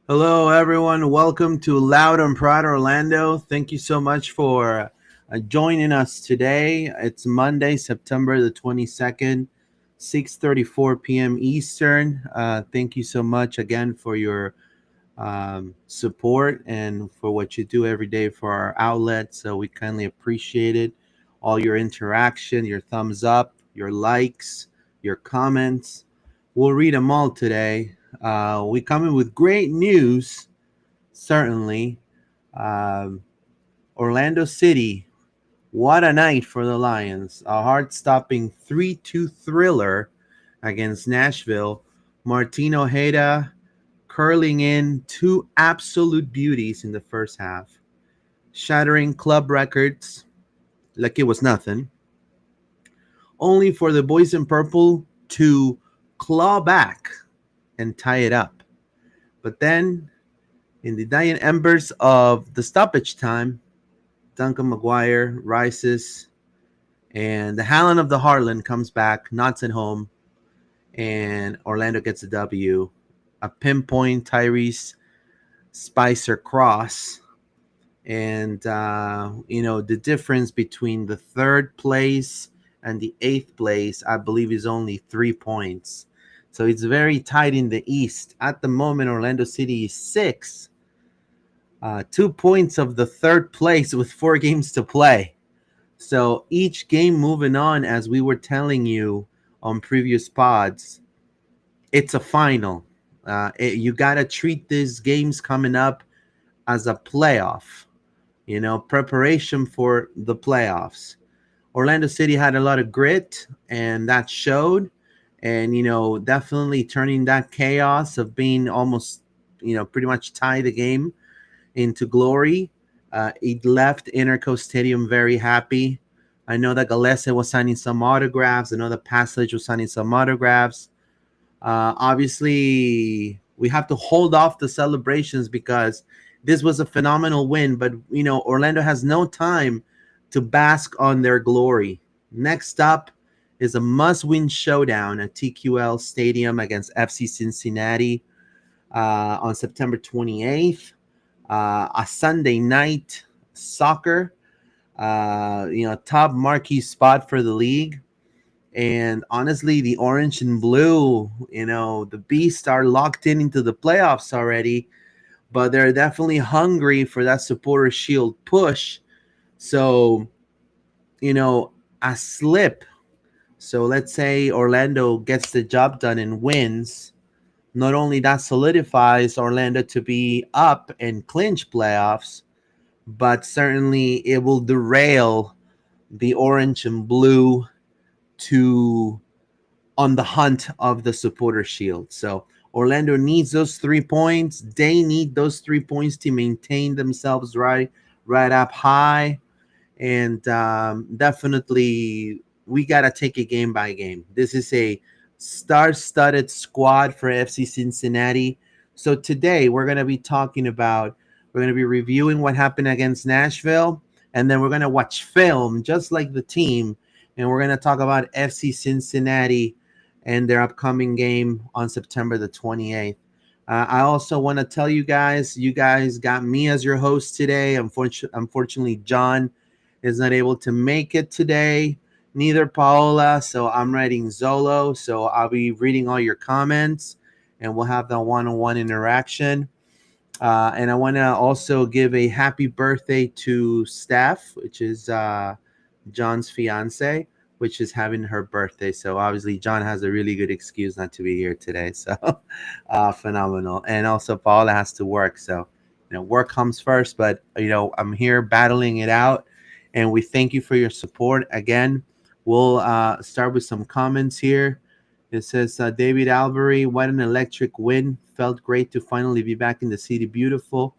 Hello, everyone. Welcome to Loud and Proud Orlando. Thank you so much for joining us today. It's Monday, September the 22nd, 6:34 p.m. Eastern. Thank you so much again for your support and for what you do every day for our outlet. So we kindly appreciate it. All your interaction, your thumbs up, your likes, your comments. We'll read them all today. We come in with great news, certainly. Um, Orlando City, what a night for the Lions. A heart stopping 3-2 thriller against Nashville. Martin Ojeda curling in two absolute beauties in the first half, shattering club records like it was nothing, only for the boys in purple to claw back and tie it up. But then, in the dying embers of the stoppage time, Duncan McGuire rises, and the Howland of the Heartland comes back, knots it home, and Orlando gets a W. A pinpoint Tyrese Spicer cross. And, the difference between the third place and the eighth place, I believe, is only 3 points. So it's very tight in the East. At the moment, Orlando City is six, 2 points of the third place with 4 games to play. So each game moving on, as we were telling you on previous pods, it's a final. You got to treat these games coming up as a playoff, preparation for the playoffs. Orlando City had a lot of grit, and that showed. And, definitely turning that chaos of being almost, pretty much tie the game into glory. It left Interco Stadium very happy. I know that Galese was signing some autographs. I know that Passage was signing some autographs. Obviously, we have to hold off the celebrations because this was a phenomenal win. But, Orlando has no time to bask on their glory. Next up is a must win showdown at TQL Stadium against FC Cincinnati on September 28th. A Sunday night soccer, top marquee spot for the league. And honestly, the orange and blue, the beasts are locked in into the playoffs already, but they're definitely hungry for that supporter shield push. So, a slip. So let's say Orlando gets the job done and wins. Not only that solidifies Orlando to be up and clinch playoffs, but certainly it will derail the orange and blue to on the hunt of the supporter shield. So Orlando needs those 3 points. They need those 3 points to maintain themselves right up high. And definitely we got to take it game by game. This is a star-studded squad for FC Cincinnati. So today we're going to be reviewing what happened against Nashville, and then we're going to watch film just like the team, and we're going to talk about FC Cincinnati and their upcoming game on September the 28th. I also want to tell you guys got me as your host today. Unfortunately, John is not able to make it today. Neither Paola. So I'm writing Zolo. So I'll be reading all your comments, and we'll have that one-on-one interaction. And I want to also give a happy birthday to Steph, which is John's fiance, which is having her birthday. So obviously, John has a really good excuse not to be here today. So phenomenal. And also, Paula has to work. So, work comes first, but, I'm here battling it out. And we thank you for your support. Again, we'll start with some comments here. It says, David Albury, what an electric win. Felt great to finally be back in the city. Beautiful.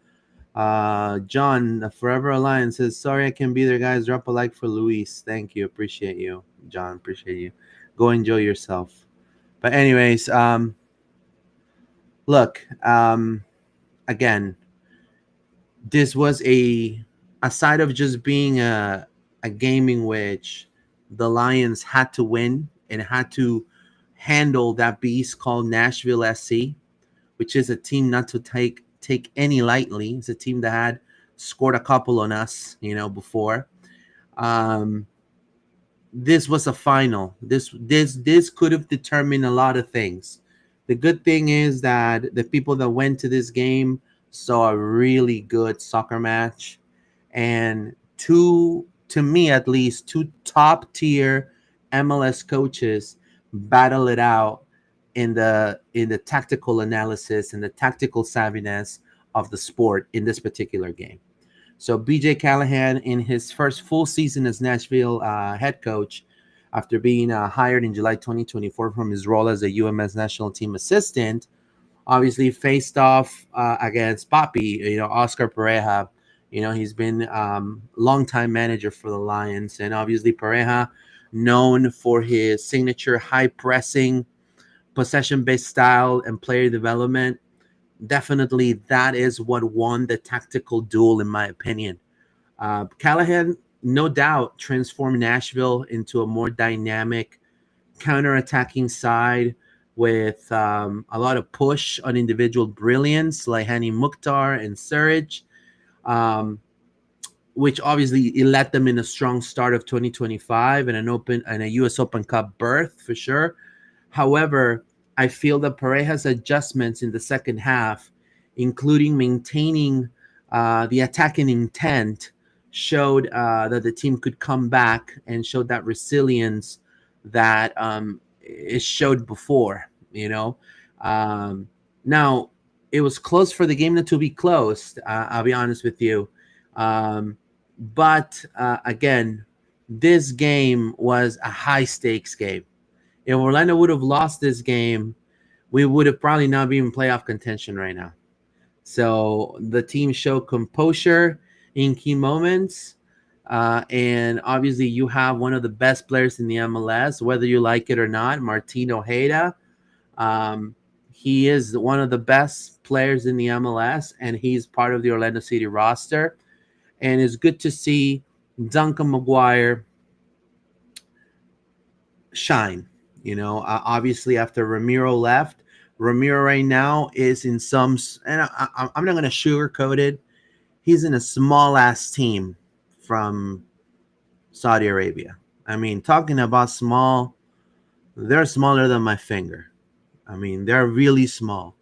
John, Forever Alliance says, sorry I can't be there, guys. Drop a like for Luis. Thank you. Appreciate you, John. Appreciate you. Go enjoy yourself. But, anyways, look, again, this was a side of just being a game in which the Lions had to win and had to handle that beast called Nashville SC, which is a team not to take any lightly. It's a team that had scored a couple on us, before. Um, this was a final. This could have determined a lot of things. The good thing is that the people that went to this game saw a really good soccer match, and to me at least, two top tier MLS coaches battle it out in the tactical analysis and the tactical savviness of the sport in this particular game. So BJ Callahan, in his first full season as Nashville head coach, after being hired in July 2024 from his role as a UMS national team assistant, obviously faced off against Papi, Oscar Pareja. He's been longtime manager for the Lions, and obviously Pareja, known for his signature high pressing, possession-based style and player development. Definitely, that is what won the tactical duel, in my opinion. Callahan, no doubt, transformed Nashville into a more dynamic, counter-attacking side with a lot of push on individual brilliance like Hani Mukhtar and Surridge, um, which obviously it led them in a strong start of 2025 and a U.S. Open Cup berth for sure. However, I feel that Pareja's adjustments in the second half, including maintaining the attacking intent, showed that the team could come back and showed that resilience that it showed before. Um, Now, it was close for the game not to be closed. I'll be honest with you. But again, this game was a high stakes game. If Orlando would have lost this game, we would have probably not been in playoff contention right now. So the team showed composure in key moments. And obviously, you have one of the best players in the MLS, whether you like it or not, Martin Ojeda. He is one of the best players in the MLS, and he's part of the Orlando City roster. And it's good to see Duncan McGuire shine. Obviously after Ramiro left, Ramiro right now is in some, and I'm not going to sugarcoat it. He's in a small ass team from Saudi Arabia. I mean, talking about small, they're smaller than my finger. I mean, they're really small.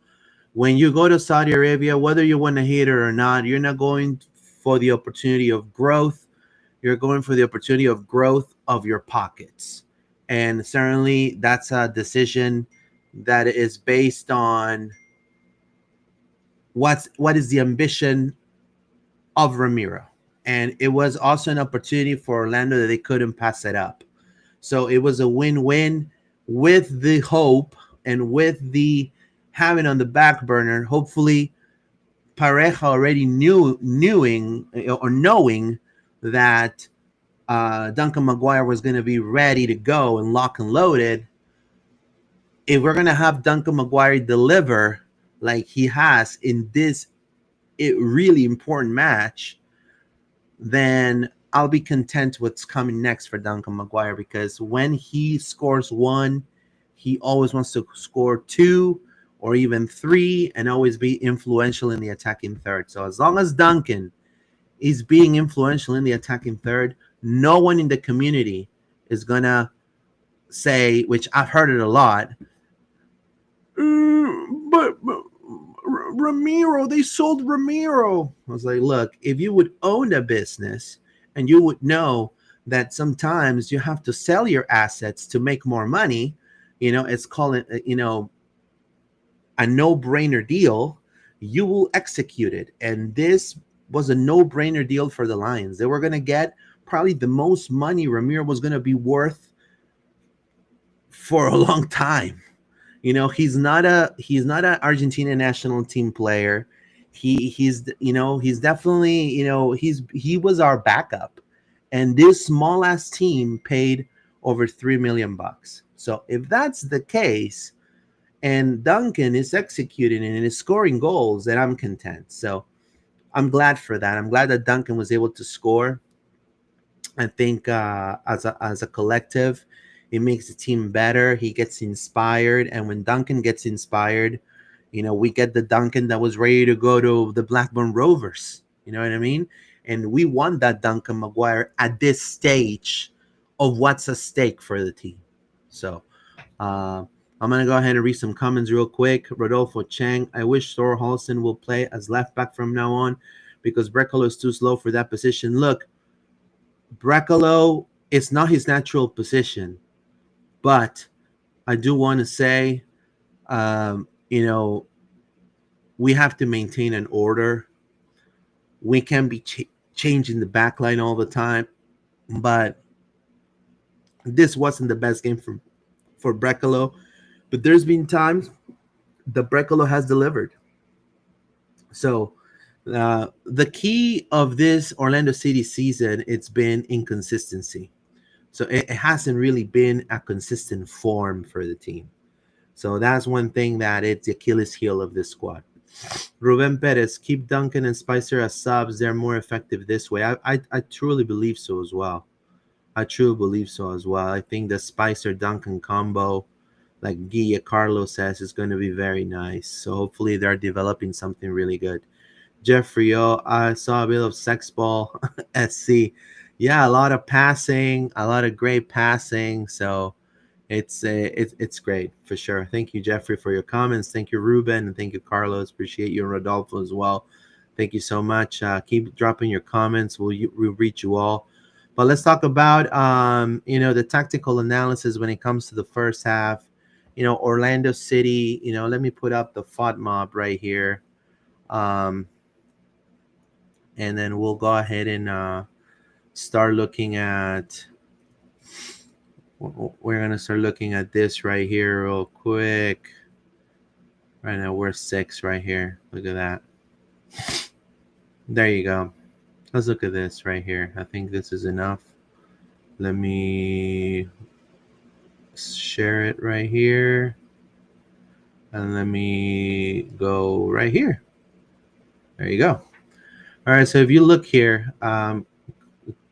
When you go to Saudi Arabia, whether you want to hate it or not, you're not going for the opportunity of growth. You're going for the opportunity of growth of your pockets. And certainly that's a decision that is based on what is the ambition of Ramiro. And it was also an opportunity for Orlando that they couldn't pass it up. So it was a win-win, with the hope and with the having on the back burner, hopefully Pareja already knowing that Duncan McGuire was going to be ready to go and lock and loaded. If we're going to have Duncan McGuire deliver like he has in this really important match, then I'll be content with what's coming next for Duncan McGuire, because when he scores one, he always wants to score two or even three and always be influential in the attacking third. So as long as Duncan is being influential in the attacking third, no one in the community is going to say, which I've heard it a lot, but Ramiro, they sold Ramiro. I was like, look, if you would own a business and you would know that sometimes you have to sell your assets to make more money, it's called it, a no-brainer deal, you will execute it. And this was a no-brainer deal for the Lions. They were going to get probably the most money Ramiro was going to be worth for a long time. He's not an Argentina national team player. He's definitely, he was our backup, and this small ass team paid over $3 million. So if that's the case, and Duncan is executing and is scoring goals, then I'm content. So I'm glad for that. I'm glad that Duncan was able to score. I think as a collective, it makes the team better. He gets inspired, and when Duncan gets inspired, We get the Duncan that was ready to go to the Blackburn Rovers. You know what I mean? And we want that Duncan Maguire at this stage of what's at stake for the team. So I'm going to go ahead and read some comments real quick. Rodolfo Chang, I wish Thor Halson will play as left back from now on because Brekalo is too slow for that position. Look, Brekalo is not his natural position, but I do want to say, we have to maintain an order. We can be changing the back line all the time, but this wasn't the best game for Brekalo. But there's been times the Brekalo has delivered. So the key of this Orlando City season, it's been inconsistency. So it hasn't really been a consistent form for the team. So that's one thing that it's the Achilles heel of this squad. Ruben Perez, keep Duncan and Spicer as subs. They're more effective this way. I truly believe so as well. I truly believe so as well. I think the Spicer Duncan combo, like Guilla Carlos says, is going to be very nice. So hopefully they're developing something really good. Jeffrey, I saw a bit of sex ball SC. Yeah, a lot of passing, a lot of great passing. So it's great for sure. Thank you, Jeffrey, for your comments. Thank you, Ruben, and thank you, Carlos. Appreciate you and Rodolfo as well. Thank you so much. Keep dropping your comments. We'll reach you all. But let's talk about the tactical analysis when it comes to the first half. Orlando City. Let me put up the FOD mob right here, and then we'll go ahead and start looking at. We're gonna start looking at this right here real quick. Right now we're 6 right here. Look at that. There you go. Let's look at this right here. I think this is enough. Let me share it right here. And let me go right here. There you go. All right, so if you look here,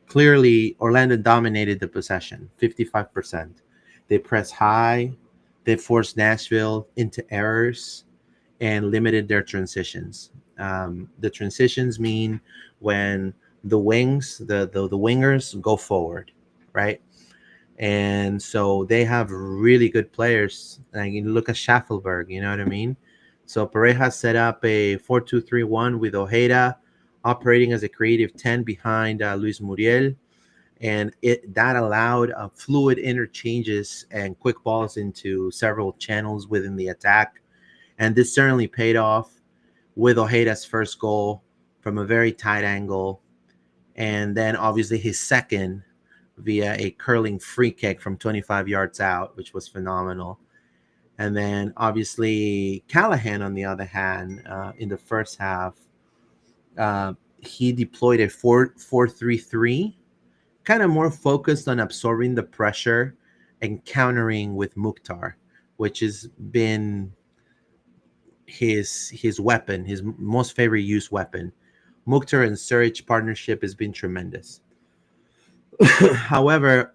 clearly Orlando dominated the possession, 55%. They pressed high. They forced Nashville into errors and limited their transitions. The transitions mean when the wingers go forward, right? And so they have really good players. Like you look at Schaffelberg, you know what I mean? So Pareja set up a 4-2-3-1 with Ojeda operating as a creative 10 behind Luis Muriel. And that allowed fluid interchanges and quick balls into several channels within the attack. And this certainly paid off with Ojeda's first goal from a very tight angle. And then obviously his second via a curling free kick from 25 yards out, which was phenomenal. And then obviously Callahan, on the other hand, in the first half, he deployed a 4-3-3, kind of more focused on absorbing the pressure and countering with Mukhtar, which has been his weapon, his most favorite use weapon. Mukhtar and Surge partnership has been tremendous. However,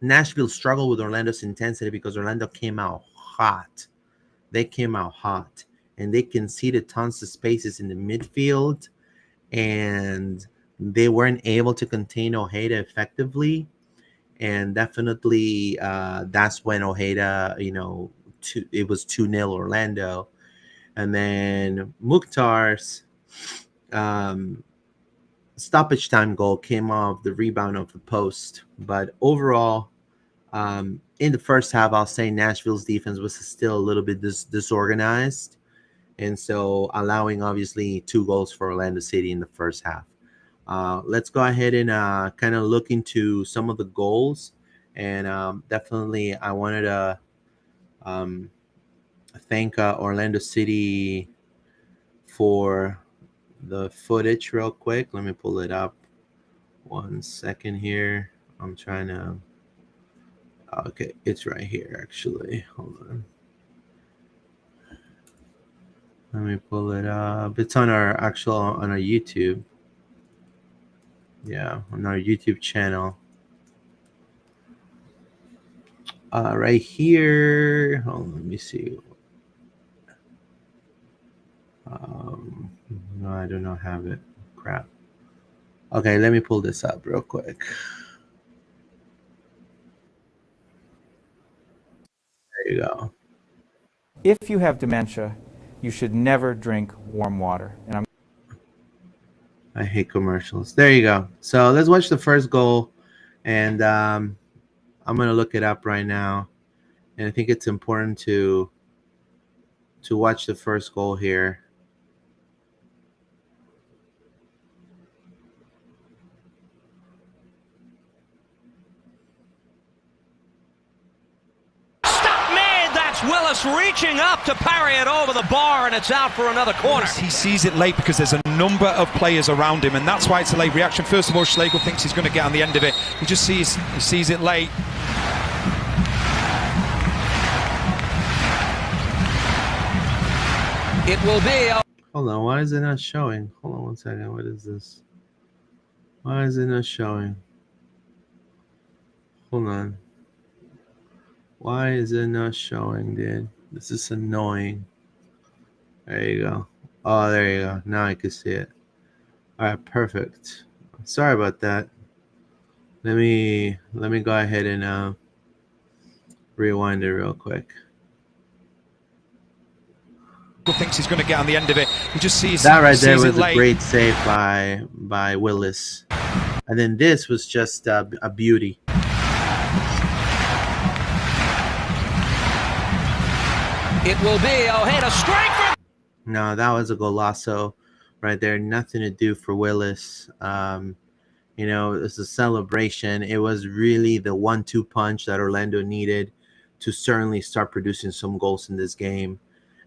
Nashville struggled with Orlando's intensity because Orlando came out hot. They came out hot, and they conceded tons of spaces in the midfield, and they weren't able to contain Ojeda effectively. And definitely, that's when Ojeda, it was 2-0 Orlando. And then Mukhtar's stoppage time goal came off the rebound of the post. But overall, in the first half, I'll say Nashville's defense was still a little bit disorganized. And so allowing, obviously, 2 goals for Orlando City in the first half. Let's go ahead and kind of look into some of the goals. And definitely, I wanted to thank Orlando City for the footage real quick. Let me pull it up. 1 second here. I'm trying to... Okay, it's right here, actually. Hold on. Let me pull it up. It's on our YouTube. Yeah, on our YouTube channel. Right here. Hold on, let me see. No, I do not have it. Crap. Okay, let me pull this up real quick. There you go. If you have dementia, you should never drink warm water. And I hate commercials. There you go. So let's watch the first goal, and I'm gonna look it up right now. And I think it's important to watch the first goal here. Willis reaching up to parry it over the bar, and it's out for another corner. He sees it late because there's a number of players around him, and that's why it's a late reaction. First of all, Schlegel thinks he's going to get on the end of it. He sees it late. It will be. Hold on, why is it not showing? Hold on one second. What is this? Why is it not showing? Hold on. Why is it not showing, dude? This is annoying. There you go. Oh, there you go. Now I can see it. All right, perfect. Sorry about that. Let me go ahead and rewind it real quick. Thinks he's going to get on the end of it. He just sees that right there was a late. great save by Willis, and then this was just a beauty. It will be Ojeda strike. No, that was a golazo right there. Nothing to do for Willis. You know, it's a celebration. It was really the 1-2 punch that Orlando needed to certainly start producing some goals in this game.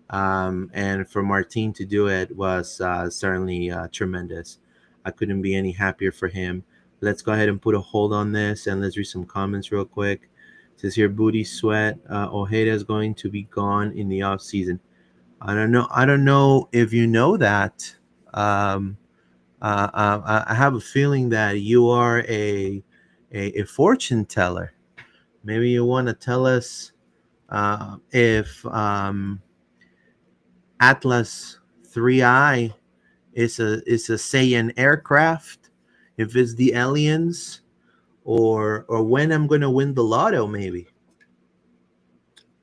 And for Martin to do it was certainly tremendous. I couldn't be any happier for him. Let's go ahead and put a hold on this, and let's read some comments real quick. It says here, Booty Sweat, Ojeda is going to be gone in the off season. I don't know if you know that. I have a feeling that you are a fortune teller. Maybe you want to tell us if Atlas 3I is a Saiyan aircraft, if it's the aliens, or when I'm going to win the lotto, maybe.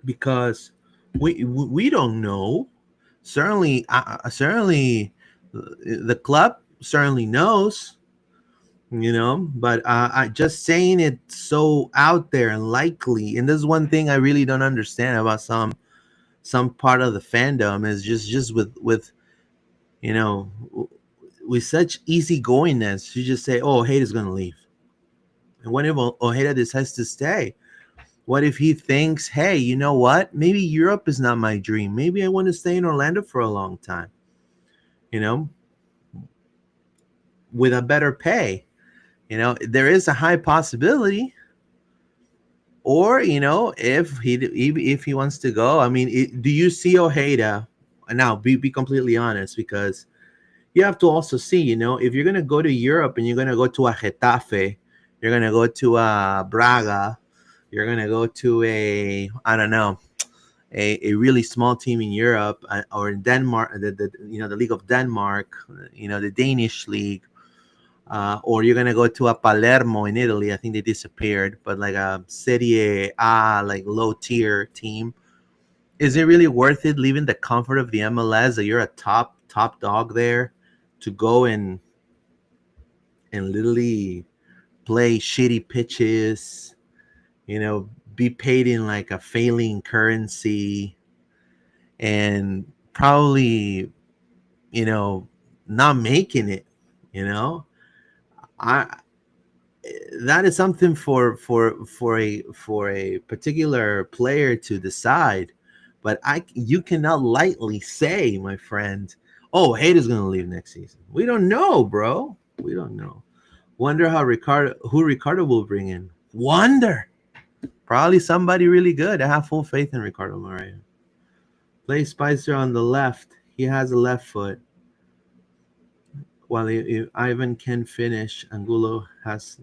Because we don't know. Certainly the club certainly knows, you know, but I just saying it so out there and likely. And this is one thing I really don't understand about some part of the fandom is just with you know, with such easygoingness, you just say, oh, Ojeda's going to leave. And what if Ojeda decides to stay? What if he thinks, hey, you know what? Maybe Europe is not my dream. Maybe I want to stay in Orlando for a long time, you know, with a better pay. You know, there is a high possibility. Or, you know, if he wants to go, I mean, do you see Ojeda? Now, be completely honest, because you have to also see, you know, if you're going to go to Europe and you're going to go to a Getafe, you're going to go to a Braga, you're going to go to a, I don't know, a really small team in Europe or in Denmark, the League of Denmark, you know, the Danish league, or you're going to go to a Palermo in Italy. I think they disappeared, but like a Serie A, like low tier team. Is it really worth it leaving the comfort of the MLS that you're a top dog there to go and literally play shitty pitches, you know, be paid in like a failing currency, and probably, you know, not making it, you know? That is something for a particular player to decide. But you cannot lightly say, my friend, oh, Hayden's gonna leave next season. We don't know, bro. We don't know. Wonder who Ricardo will bring in. Wonder. Probably somebody really good. I have full faith in Ricardo Moreira. Play Spicer on the left. He has a left foot. While if Ivan can finish, Angulo has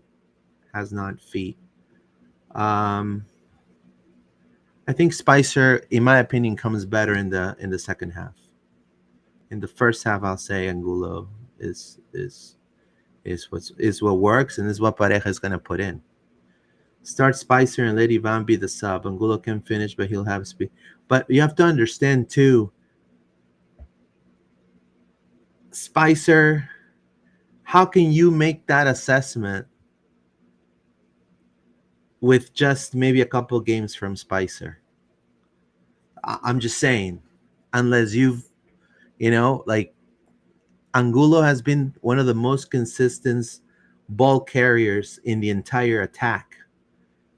not feet. I think Spicer, in my opinion, comes better in the second half. In the first half, I'll say Angulo is what works and is what Pareja is gonna put in. Start Spicer and let Ivan be the sub. Angulo can finish, but he'll have speed. But you have to understand too, Spicer. How can you make that assessment with just maybe a couple games from Spicer? I'm just saying, unless like Angulo has been one of the most consistent ball carriers in the entire attack.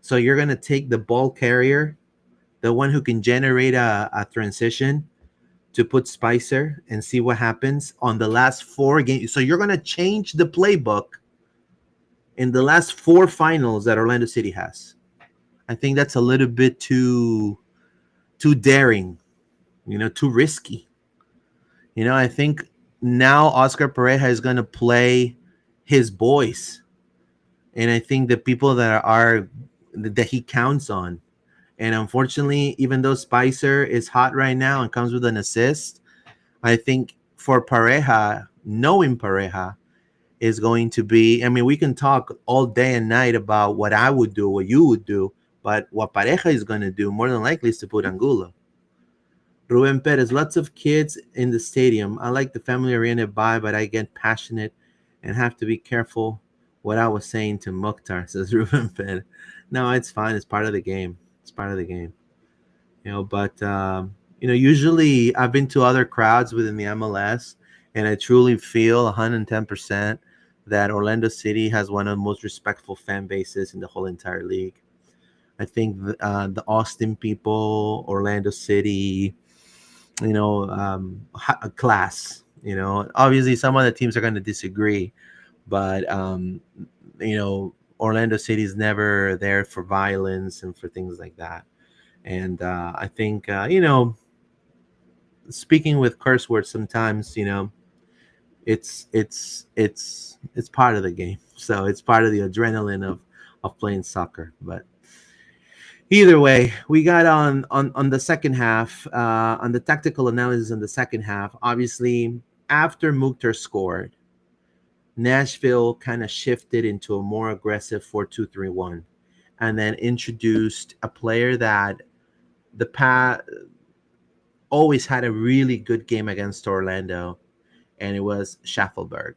So you're going to take the ball carrier, the one who can generate a transition, to put Spicer and see what happens on the last 4 games. So you're going to change the playbook in the last 4 finals that Orlando City has. I think that's a little bit too daring, too risky. I think now Oscar Pareja is going to play his boys, and I think the people that he counts on. And unfortunately, even though Spicer is hot right now and comes with an assist, I think for Pareja, knowing Pareja is going to be. I mean, we can talk all day and night about what I would do, what you would do, but what Pareja is going to do more than likely is to put Angulo. Ruben Perez, lots of kids in the stadium. I like the family-oriented vibe, but I get passionate and have to be careful what I was saying to Mukhtar, says Ruben Perez. No, it's fine. It's part of the game. It's part of the game. But, usually I've been to other crowds within the MLS, and I truly feel 110% that Orlando City has one of the most respectful fan bases in the whole entire league. I think the Austin people, Orlando City, class. Obviously some of the teams are going to disagree, but Orlando City is never there for violence and for things like that. And I think speaking with curse words sometimes, it's part of the game. So it's part of the adrenaline of playing soccer. But either way, we got on the second half, on the tactical analysis in the second half. Obviously, after Mukhtar scored, Nashville kind of shifted into a more aggressive 4-2-3-1, and then introduced a player that always had a really good game against Orlando, and it was Schaffelberg.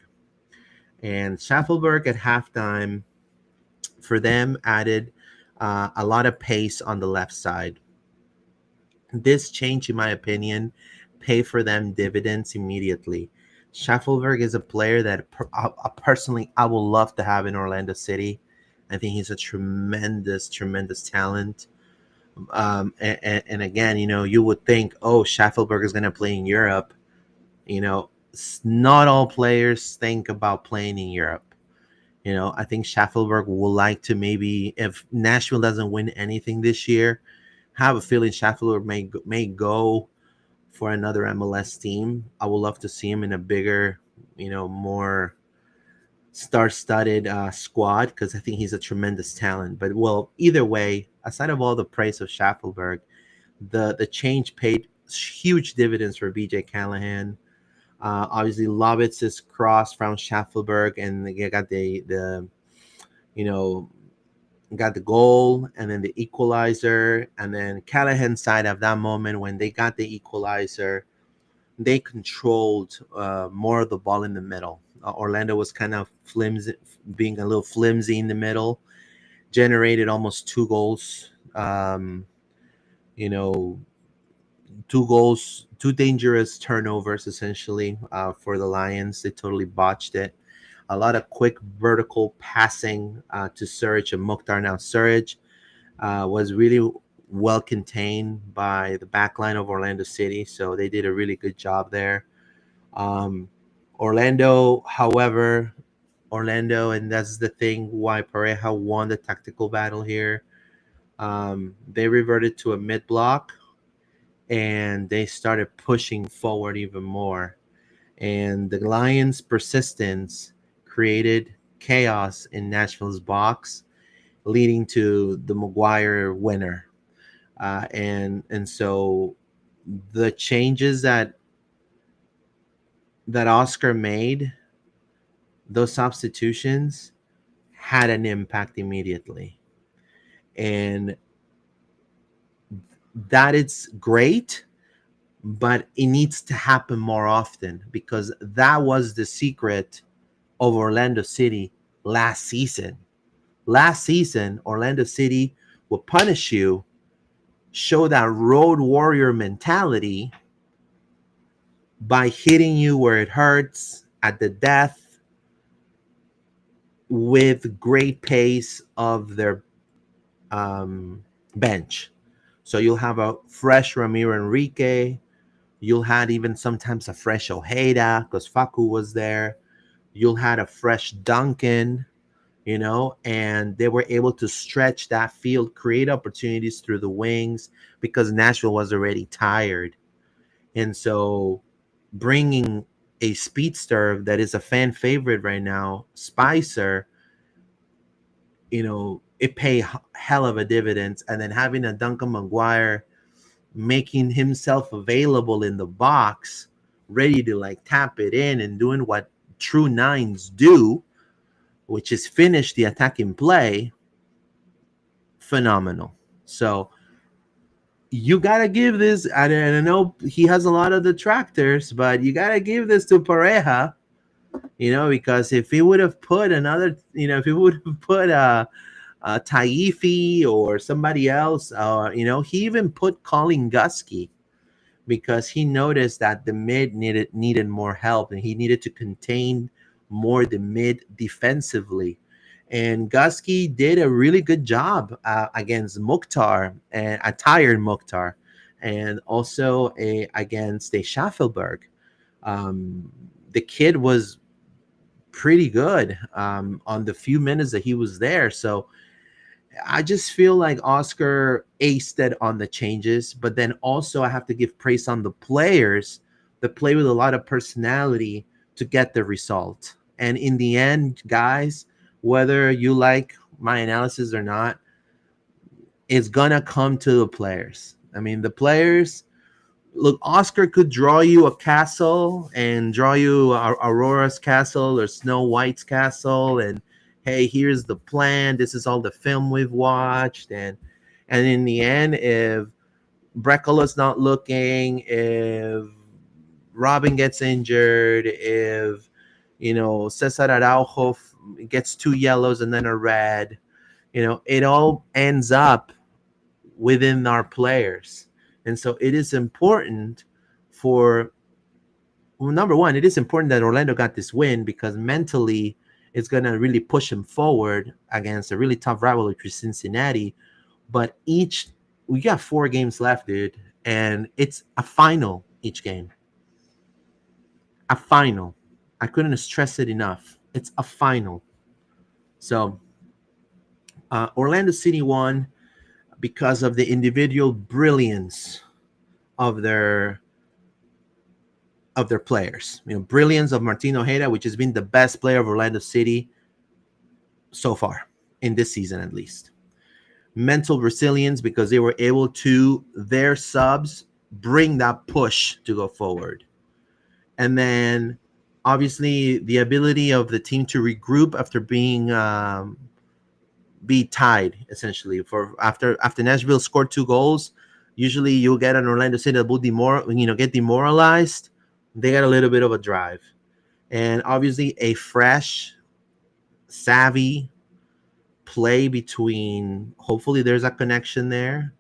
And Schaffelberg at halftime for them added a lot of pace on the left side. This change, in my opinion, pay for them dividends immediately. Schaffelberg is a player that personally I would love to have in Orlando City. I think he's a tremendous, tremendous talent. And again, you would think, oh, Schaffelberg is going to play in Europe. Not all players think about playing in Europe. I think Schaffelberg will like to, maybe, if Nashville doesn't win anything this year, have a feeling Schaffelberg may go for another MLS team. I would love to see him in a bigger, more star-studded squad, because I think he's a tremendous talent. But, well, either way, aside of all the praise of Schaffelberg, the change paid huge dividends for BJ Callahan. Obviously, Lovitz's cross from Schaffelberg, and they got got the goal, and then the equalizer, and then Callahan's side of that moment when they got the equalizer, they controlled more of the ball in the middle. Orlando was kind of being a little flimsy in the middle, generated almost 2 goals. 2 dangerous turnovers essentially for the Lions. They totally botched it. A lot of quick vertical passing to Surridge and Mukhtar. Now Surridge was really well contained by the back line of Orlando City, so they did a really good job there. Orlando, and that's the thing why Pareja won the tactical battle here. They reverted to a mid block, and they started pushing forward even more. And the Lions' persistence created chaos in Nashville's box, leading to the Maguire winner. And so the changes that Oscar made, those substitutions had an impact immediately, and that it's great, but it needs to happen more often because that was the secret of Orlando City last season. Last season, Orlando City will punish you, show that road warrior mentality by hitting you where it hurts at the death with great pace of their bench. So you'll have a fresh Ramiro Enrique. You'll had even sometimes a fresh Ojeda because Facu was there. You'll had a fresh Duncan, and they were able to stretch that field, create opportunities through the wings because Nashville was already tired. And so bringing a speedster that is a fan favorite right now, Spicer, it pay hell of a dividends. And then having a Duncan McGuire making himself available in the box, ready to like tap it in and doing what true nines do, which is finish the attacking play, phenomenal. So you got to give this, I know he has a lot of detractors, but you got to give this to Pareja, because if he would have put another, if he would have put Taifi or somebody else, he even put Colin Gusky because he noticed that the mid needed more help and he needed to contain more the mid defensively. And Gusky did a really good job against Mukhtar, and a tired Mukhtar, and also against a Schaffelberg. The kid was pretty good on the few minutes that he was there. So I just feel like Oscar aced it on the changes, but then also I have to give praise on the players that play with a lot of personality to get the result. And in the end, guys, whether you like my analysis or not, it's gonna come to the players. I mean, the players, look, Oscar could draw you a castle and draw you Aurora's castle or Snow White's castle, and hey, here's the plan. This is all the film we've watched, and in the end, if Brecola's not looking, if Robin gets injured, if Cesar Araujo gets 2 yellows and then a red, it all ends up within our players. And so it is important number one, it is important that Orlando got this win because mentally it's going to really push him forward against a really tough rival, which is Cincinnati. But we got 4 games left, dude, and it's a final each game. A final. I couldn't stress it enough. It's a final. So Orlando City won because of the individual brilliance of their players. Brilliance of Martin Ojeda, which has been the best player of Orlando City so far in this season, at least. Mental resilience because they were able to, their subs, bring that push to go forward. And then obviously the ability of the team to regroup after being be tied, essentially. For after Nashville scored 2 goals, usually you'll get an Orlando City that will get demoralized. They got a little bit of a drive. And obviously a fresh, savvy play between, hopefully there's a connection there,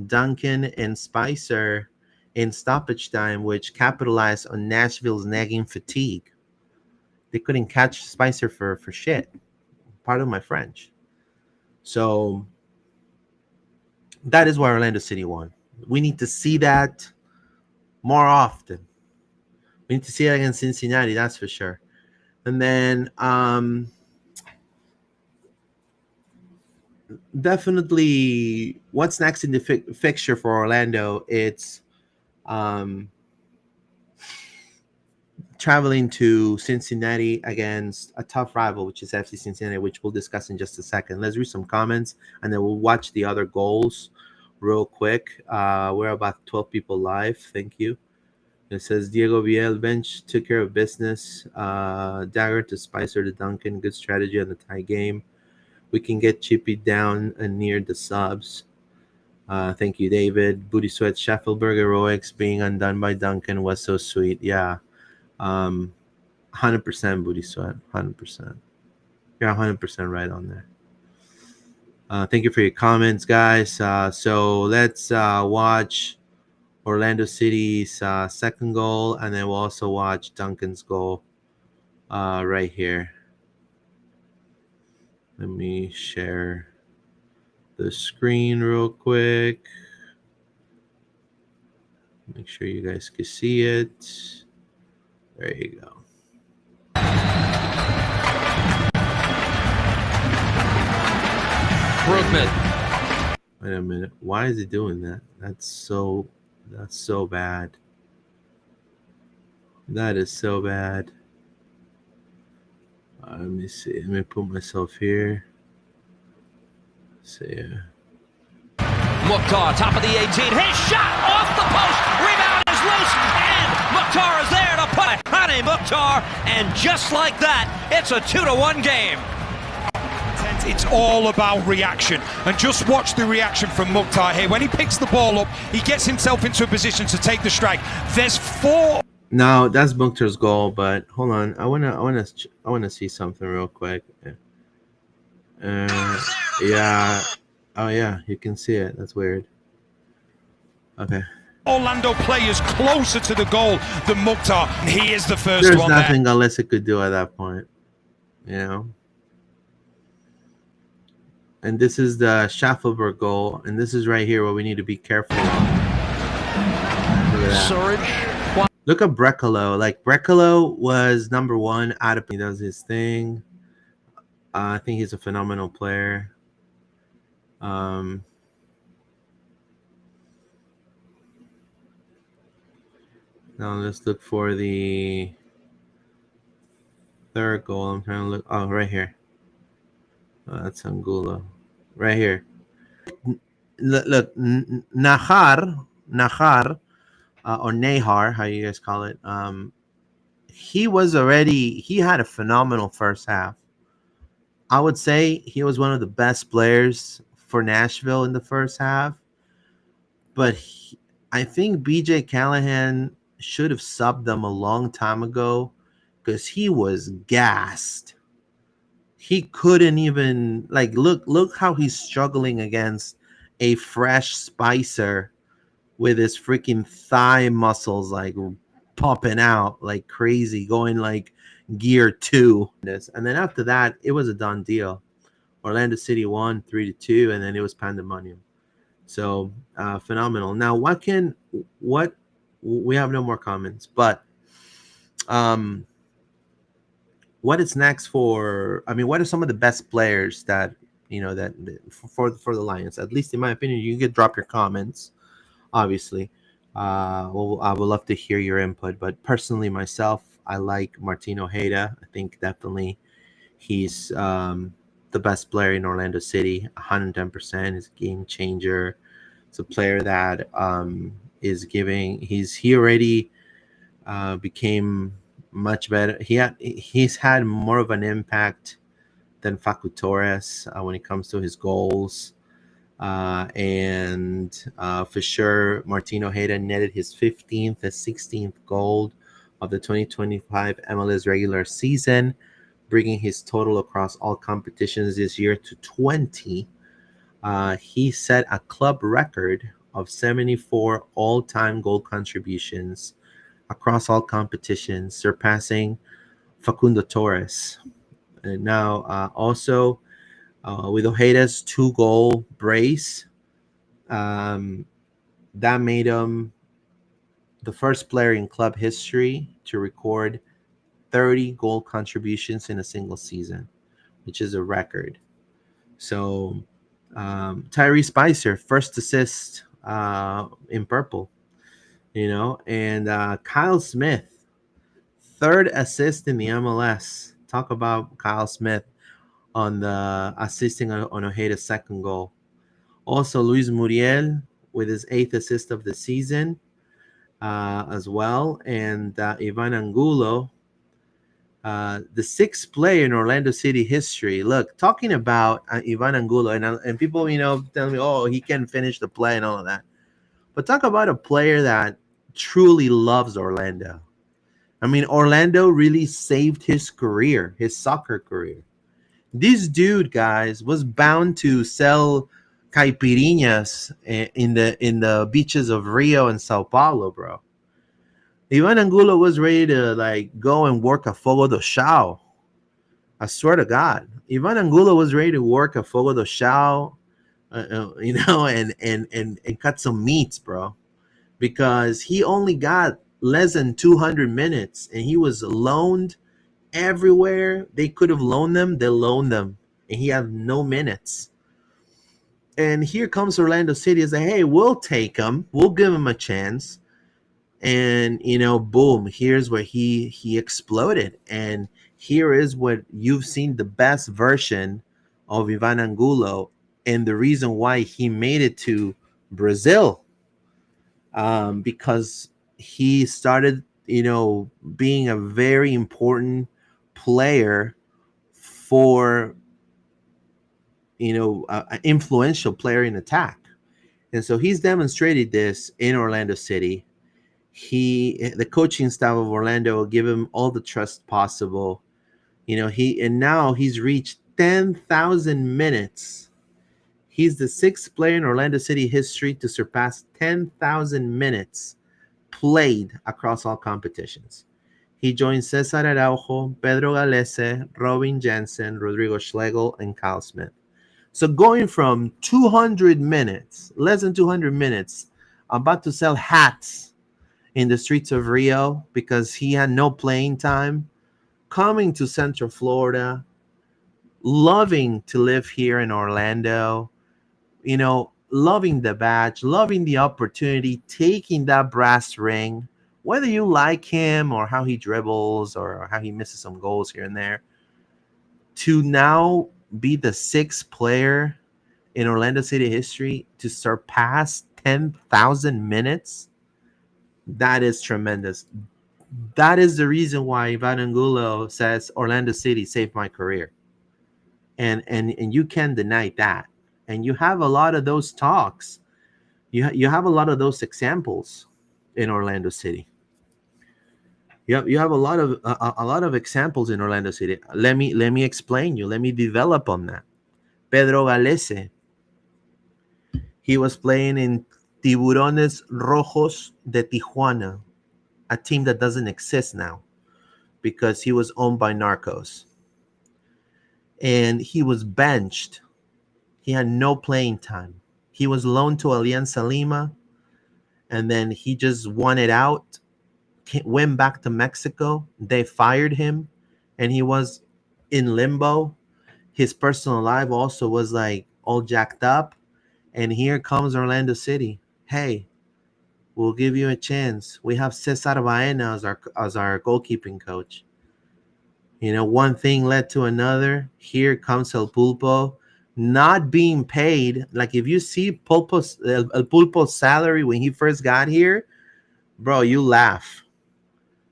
Duncan and Spicer in stoppage time, which capitalized on Nashville's nagging fatigue. They couldn't catch Spicer for shit. Pardon my French. So that is why Orlando City won. We need to see that more often. We need to see it against Cincinnati, that's for sure. And then definitely what's next in the fixture for Orlando, it's traveling to Cincinnati against a tough rival, which is FC Cincinnati, which we'll discuss in just a second. Let's read some comments, and then we'll watch the other goals real quick. We're about 12 people live. Thank you. It says Diego Viel bench took care of business. Dagger to Spicer to Duncan. Good strategy on the tie game. We can get Chippy down and near the subs. Thank you, David. Booty Sweat Schaffelberg heroics being undone by Duncan was so sweet. Yeah. 100% Booty Sweat. 100%. You're 100% right on there. Thank you for your comments, guys. So let's watch Orlando City's second goal, and then we'll also watch Duncan's goal right here. Let me share the screen real quick. Make sure you guys can see it. There you go. Improvement. Wait a minute. Why is it doing that? That's so bad. That is so bad. Let me see. Let me put myself here. See. Mukhtar, top of the 18. His shot off the post. Rebound is loose, and Mukhtar is there to put it. Honey Mukhtar, and just like that, it's a 2-1 game. It's all about reaction, and just watch the reaction from Mukhtar here. When he picks the ball up, he gets himself into a position to take the strike. There's 4. Now that's Mukhtar's goal, but hold on. I wanna see something real quick. Yeah. Oh yeah, you can see it. That's weird. Okay. Orlando players closer to the goal than Mukhtar. He is the first There's one nothing there. Alyssa could do at that point. You know. And this is the Schaffelberg goal, and this is right here what we need to be careful of. Look at that. Surge. Look at Brecalo. Like, Brecalo was number one out of. He does his thing. I think he's a phenomenal player. Now let's look for the third goal. I'm trying to look. Oh, right here. That's Angulo. Right here. Look, Nahar, or Nahar, how you guys call it. He had a phenomenal first half. I would say he was one of the best players for Nashville in the first half. But I think BJ Callahan should have subbed them a long time ago because he was gassed. He couldn't even look how he's struggling against a fresh Spicer with his freaking thigh muscles like popping out like crazy, going like gear 2. And then after that, it was a done deal. Orlando City won 3-2, and then it was pandemonium. So phenomenal. Now, we have no more comments, but what is next for? I mean, what are some of the best players that for the Lions? At least in my opinion, you can drop your comments. Obviously, well, I would love to hear your input. But personally, myself, I like Martin Ojeda. I think definitely he's the best player in Orlando City. 110%. He's a game changer. It's a player that is giving. He already became much better. He's had more of an impact than Facu Torres when it comes to his goals. And for sure, Martin Ojeda netted his 15th and 16th goal of the 2025 MLS regular season, bringing his total across all competitions this year to 20. He set a club record of 74 all-time goal contributions across all competitions, surpassing Facundo Torres. And now also with Ojeda's 2-goal brace, that made him the first player in club history to record 30 goal contributions in a single season, which is a record. So Tyree Spicer, first assist in purple, and Kyle Smith, third assist in the MLS. Talk about Kyle Smith on the assisting on Ojeda's second goal. Also, Luis Muriel with his 8th assist of the season as well. And Ivan Angulo, the 6th player in Orlando City history. Look, talking about Ivan Angulo, and people, tell me, oh, he can finish the play and all of that. But talk about a player that truly loves Orlando. I mean, Orlando really saved his career, his soccer career. This dude, guys, was bound to sell caipirinhas in the beaches of Rio and Sao Paulo, bro. Ivan Angulo was ready to like go and work a Fogo do Chao. I swear to God, Ivan Angulo was ready to work a Fogo do Chao, and cut some meats, bro, because he only got less than 200 minutes, and he was loaned everywhere they could have loaned them. They loaned them, and he had no minutes. And here comes Orlando City and say, hey, we'll take him, we'll give him a chance. And boom, here's where he exploded. And here is what you've seen, the best version of Ivan Angulo, and the reason why he made it to Brazil, because he started being a very important player for an influential player in attack. And so he's demonstrated this in Orlando City. The coaching staff of Orlando will give him all the trust possible. Now he's reached 10,000 minutes. He's the 6th player in Orlando City history to surpass 10,000 minutes played across all competitions. He joined Cesar Araujo, Pedro Galese, Robin Jensen, Rodrigo Schlegel, and Kyle Smith. So going from 200 minutes, less than 200 minutes, about to sell hats in the streets of Rio because he had no playing time, coming to Central Florida, loving to live here in Orlando, loving the badge, loving the opportunity, taking that brass ring, whether you like him or how he dribbles or how he misses some goals here and there, to now be the 6th player in Orlando City history to surpass 10,000 minutes. That is tremendous. That is the reason why Ivan Angulo says Orlando City saved my career. And you can't deny that. And you have a lot of those talks. You have a lot of those examples in Orlando City. You have a lot of examples in Orlando City. Let me explain you. Let me develop on that. Pedro Galese. He was playing in Tiburones Rojos de Tijuana, a team that doesn't exist now because he was owned by Narcos. And he was benched. He had no playing time. He was loaned to Alianza Lima, and then he just wanted out, went back to Mexico. They fired him, and he was in limbo. His personal life also was like all jacked up. And here comes Orlando City. Hey, we'll give you a chance. We have Cesar Baena as our goalkeeping coach. One thing led to another. Here comes El Pulpo, not being paid. Like if you see El Pulpo's salary when he first got here, bro, you laugh.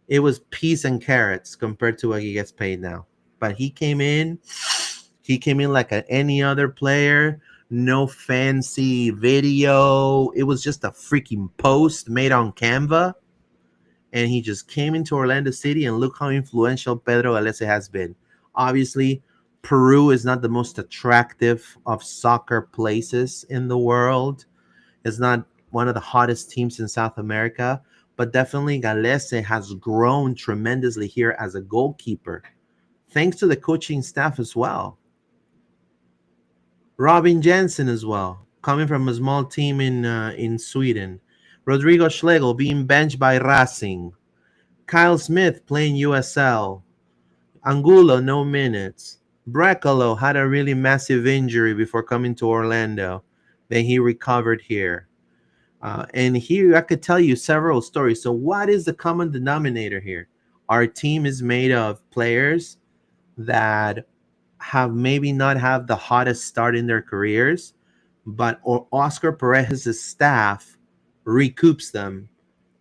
It was peas and carrots compared to what he gets paid now. But he came in like any other player. No fancy video. It was just a freaking post made on Canva. And he just came into Orlando City, and look how influential Pedro Galese has been. Obviously, Peru is not the most attractive of soccer places in the world. It's not one of the hottest teams in South America, but definitely Galese has grown tremendously here as a goalkeeper, thanks to the coaching staff as well. Robin Jensen as well, coming from a small team in Sweden. Rodrigo Schlegel being benched by Racing. Kyle Smith playing USL. Angulo, no minutes. Brecalo had a really massive injury before coming to Orlando. Then he recovered here. And here I could tell you several stories. So what is the common denominator here? Our team is made of players that have maybe not have the hottest start in their careers, but Oscar Perez's staff recoups them,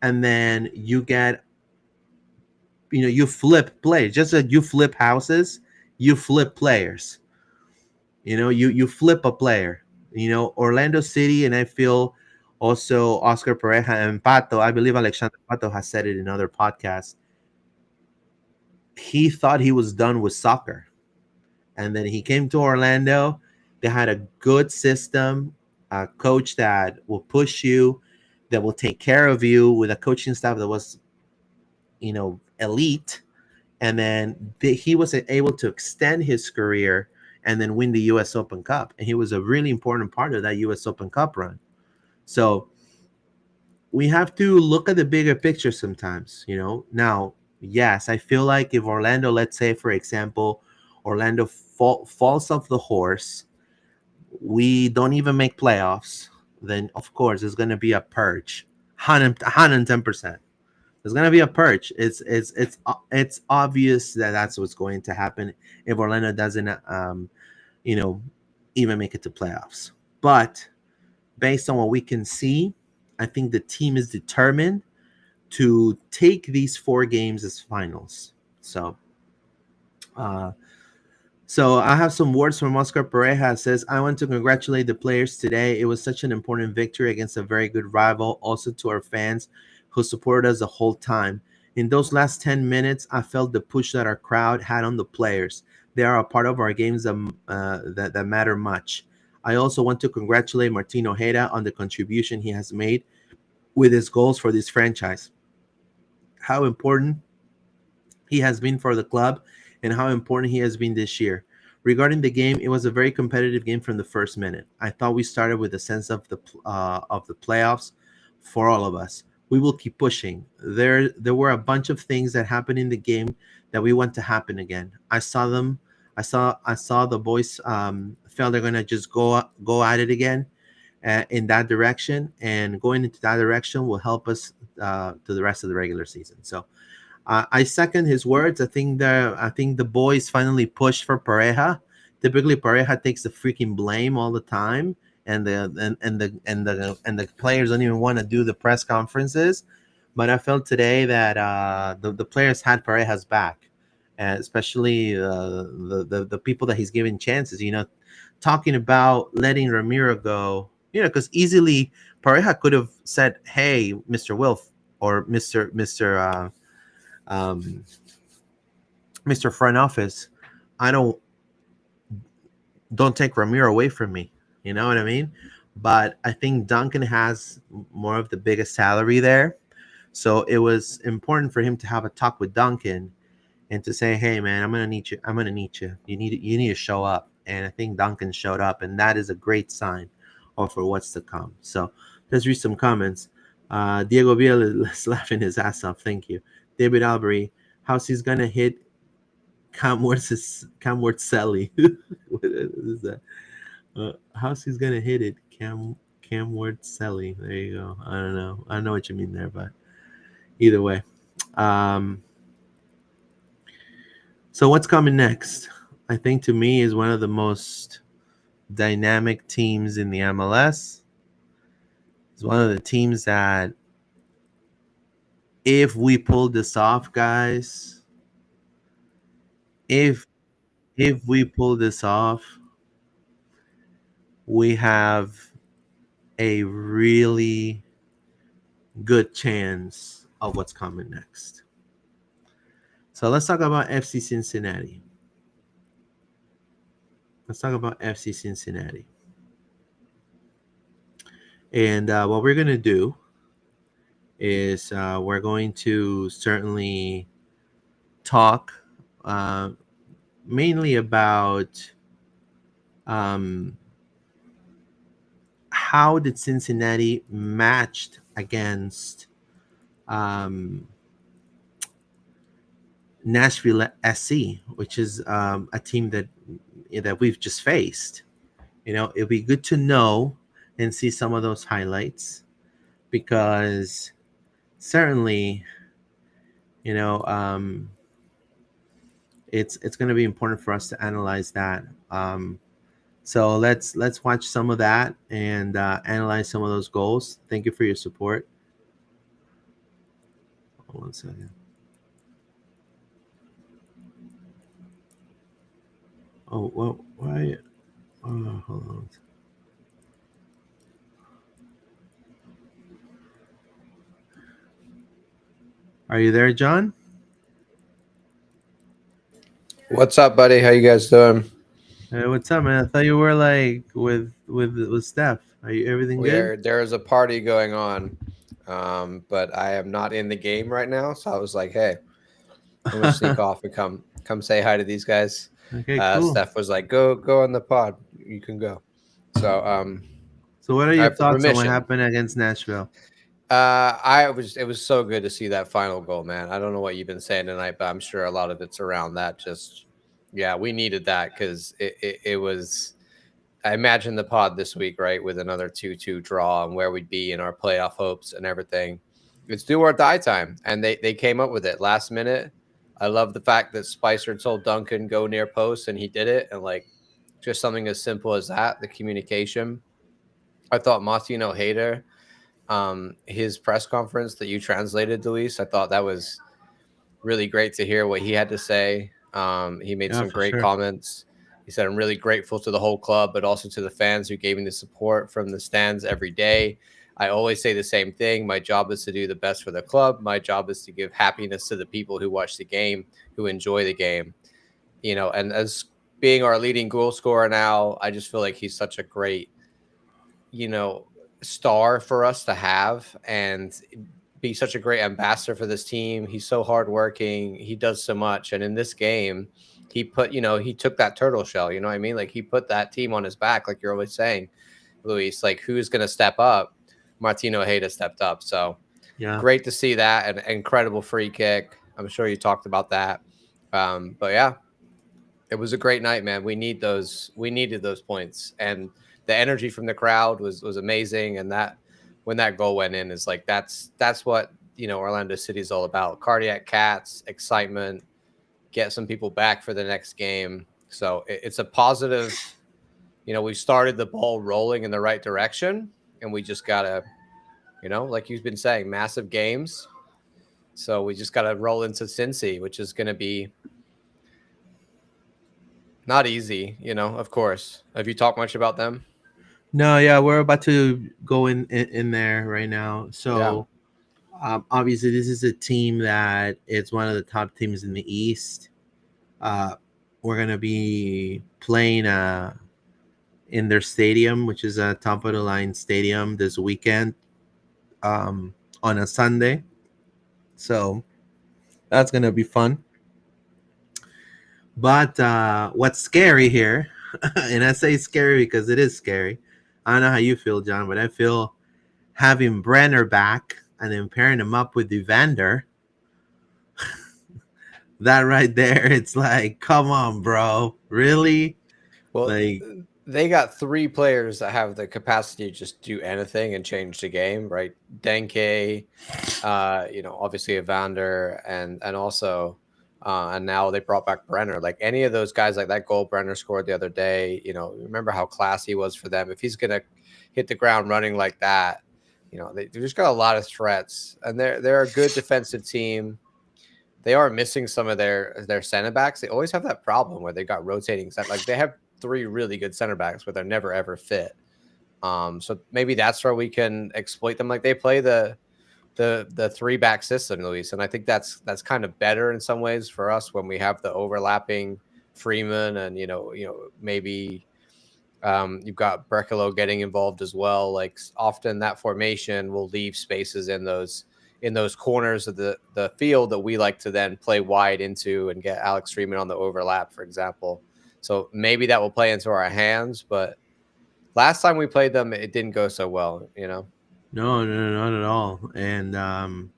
and then you get, you flip players. Just like you flip houses, you flip players. You flip a player. Orlando City, and I feel also Oscar Pereja and Pato. I believe Alexander Pato has said it in other podcasts. He thought he was done with soccer, and then he came to Orlando. They had a good system, a coach that will push you, that will take care of you, with a coaching staff that was, elite. And then he was able to extend his career and then win the U.S. Open Cup. And he was a really important part of that U.S. Open Cup run. So we have to look at the bigger picture sometimes. Now, yes, I feel like if Orlando, let's say, for example, Orlando falls off the horse, we don't even make playoffs, then of course there's going to be a purge. 110%. There's going to be a purge. It's obvious that that's what's going to happen if Orlando doesn't even make it to playoffs. But based on what we can see, I think the team is determined to take these 4 games as finals. So I have some words from Oscar Pereja. It says, I want to congratulate the players today. It was such an important victory against a very good rival. Also to our fans who supported us the whole time. In those last 10 minutes, I felt the push that our crowd had on the players. They are a part of our games that matter much. I also want to congratulate Martin Ojeda on the contribution he has made with his goals for this franchise. How important he has been for the club and how important he has been this year. Regarding the game, it was a very competitive game from the first minute. I thought we started with a sense of the playoffs for all of us. We will keep pushing. There were a bunch of things that happened in the game that we want to happen again. I saw the boys felt they're gonna just go at it again in that direction, and going into that direction will help us to the rest of the regular season. So I second his words. I think the boys finally pushed for Pareja. Typically, Pareja takes the freaking blame all the time, and the players don't even want to do the press conferences. But I felt today that the players had Pareja's back, especially the people that he's giving chances. Talking about letting Ramiro go. Because easily Pareja could have said, "Hey, Mr. Wilf or Mr. Mr. Front Office, I don't take Ramiro away from me." You know what I mean? But I think Duncan has more of the biggest salary there. So it was important for him to have a talk with Duncan and to say, "Hey man, I'm gonna need you. I'm gonna need you. You need to show up." And I think Duncan showed up, and that is a great sign for what's to come. So let's read some comments. Diego Biel is laughing his ass off. Thank you. David Albury, how's he's gonna hit Cam Ward-Selly? What is that? How's he's gonna hit it? Cam Ward-Selly. There you go. I don't know. I don't know what you mean there, but either way. So what's coming next? I think to me is one of the most dynamic teams in the MLS. It's one of the teams that, if we pull this off, guys, if we pull this off, we have a really good chance of what's coming next. So let's talk about FC Cincinnati. And what we're going to do is we're going to certainly talk mainly about how did Cincinnati matched against Nashville SC, which is a team that we've just faced. It'd be good to know and see some of those highlights, because certainly, it's going to be important for us to analyze that. So let's watch some of that and analyze some of those goals. Thank you for your support. Hold on a second. Oh well, why? Oh, hold on. Are you there, John? What's up, buddy? How you guys doing? Hey, what's up, man? I thought you were like with Steph. Are you everything good? There's a party going on, but I am not in the game right now. So I was like, hey, I'm gonna sneak off and come say hi to these guys. Okay, cool. Steph was like, go on the pod. You can go. So So, what are I your have thoughts on what permission. happened against Nashville? It was so good to see that final goal, man. I don't know what you've been saying tonight, but I'm sure a lot of it's around that. Just yeah, we needed that because it was. I imagine the pod this week, right, with another 2-2 draw and where we'd be in our playoff hopes and everything. It's do or die time, and they came up with it last minute. I love the fact that Spicer told Duncan go near post, and he did it, and like just something as simple as that, the communication. I thought Martino Hayter, his press conference that you translated, Luis, I thought that was really great to hear what he had to say. He made Yeah, some for great sure. comments. He said, I'm really grateful to the whole club, but also to the fans who gave me the support from the stands every day. I always say the same thing. My job is to do the best for the club. My job is to give happiness to the people who watch the game, who enjoy the game. You know, and as being our leading goal scorer now, I just feel like he's such a great, you know, star for us to have and be such a great ambassador for this team. He's so hardworking. He does so much. And in this game, he put, he took that turtle shell, you know what I mean? Like he put that team on his back, like you're always saying, Luis, like who's going to step up? Martino Hayda stepped up. So Yeah. great to see that. An incredible free kick. I'm sure you talked about that. But yeah, it was a great night, man. We needed those points. And the energy from the crowd was amazing. And that when that goal went in is like that's what Orlando City is all about. Cardiac cats, excitement, get some people back for the next game. So it's a positive. We started the ball rolling in the right direction, and we just gotta, like you've been saying, massive games. So we just gotta roll into Cincy, which is gonna be not easy, of course. Have you talked much about them? No, yeah, we're about to go in there right now. Yeah. So, obviously, this is a team that is one of the top teams in the East. Uh, we're gonna be playing in their stadium, which is a top of the line stadium, this weekend, on a Sunday. So that's gonna be fun. But what's scary here, and I say scary because it is scary. I don't know how you feel, John, but I feel having Brenner back and then pairing him up with Evander, that right there, it's like, come on, bro. Really? Well, Like, they got three players that have the capacity to just do anything and change the game, right? Denke, obviously Evander, and also, and now they brought back Brenner. Like any of those guys, like that goal Brenner scored the other day. Remember how classy he was for them. If he's gonna hit the ground running like that, they just got a lot of threats, and they're a good defensive team. They are missing some of their center backs. They always have that problem where they got rotating. Like they have three really good center backs, but they're never ever fit. So maybe that's where we can exploit them. Like they play the 3-back system, Luis, and I think that's kind of better in some ways for us when we have the overlapping Freeman and maybe you've got Brekalo getting involved as well. Like often that formation will leave spaces in those corners of the field that we like to then play wide into and get Alex Freeman on the overlap, for example. So maybe that will play into our hands, but last time we played them, it didn't go so well, no, not at all. And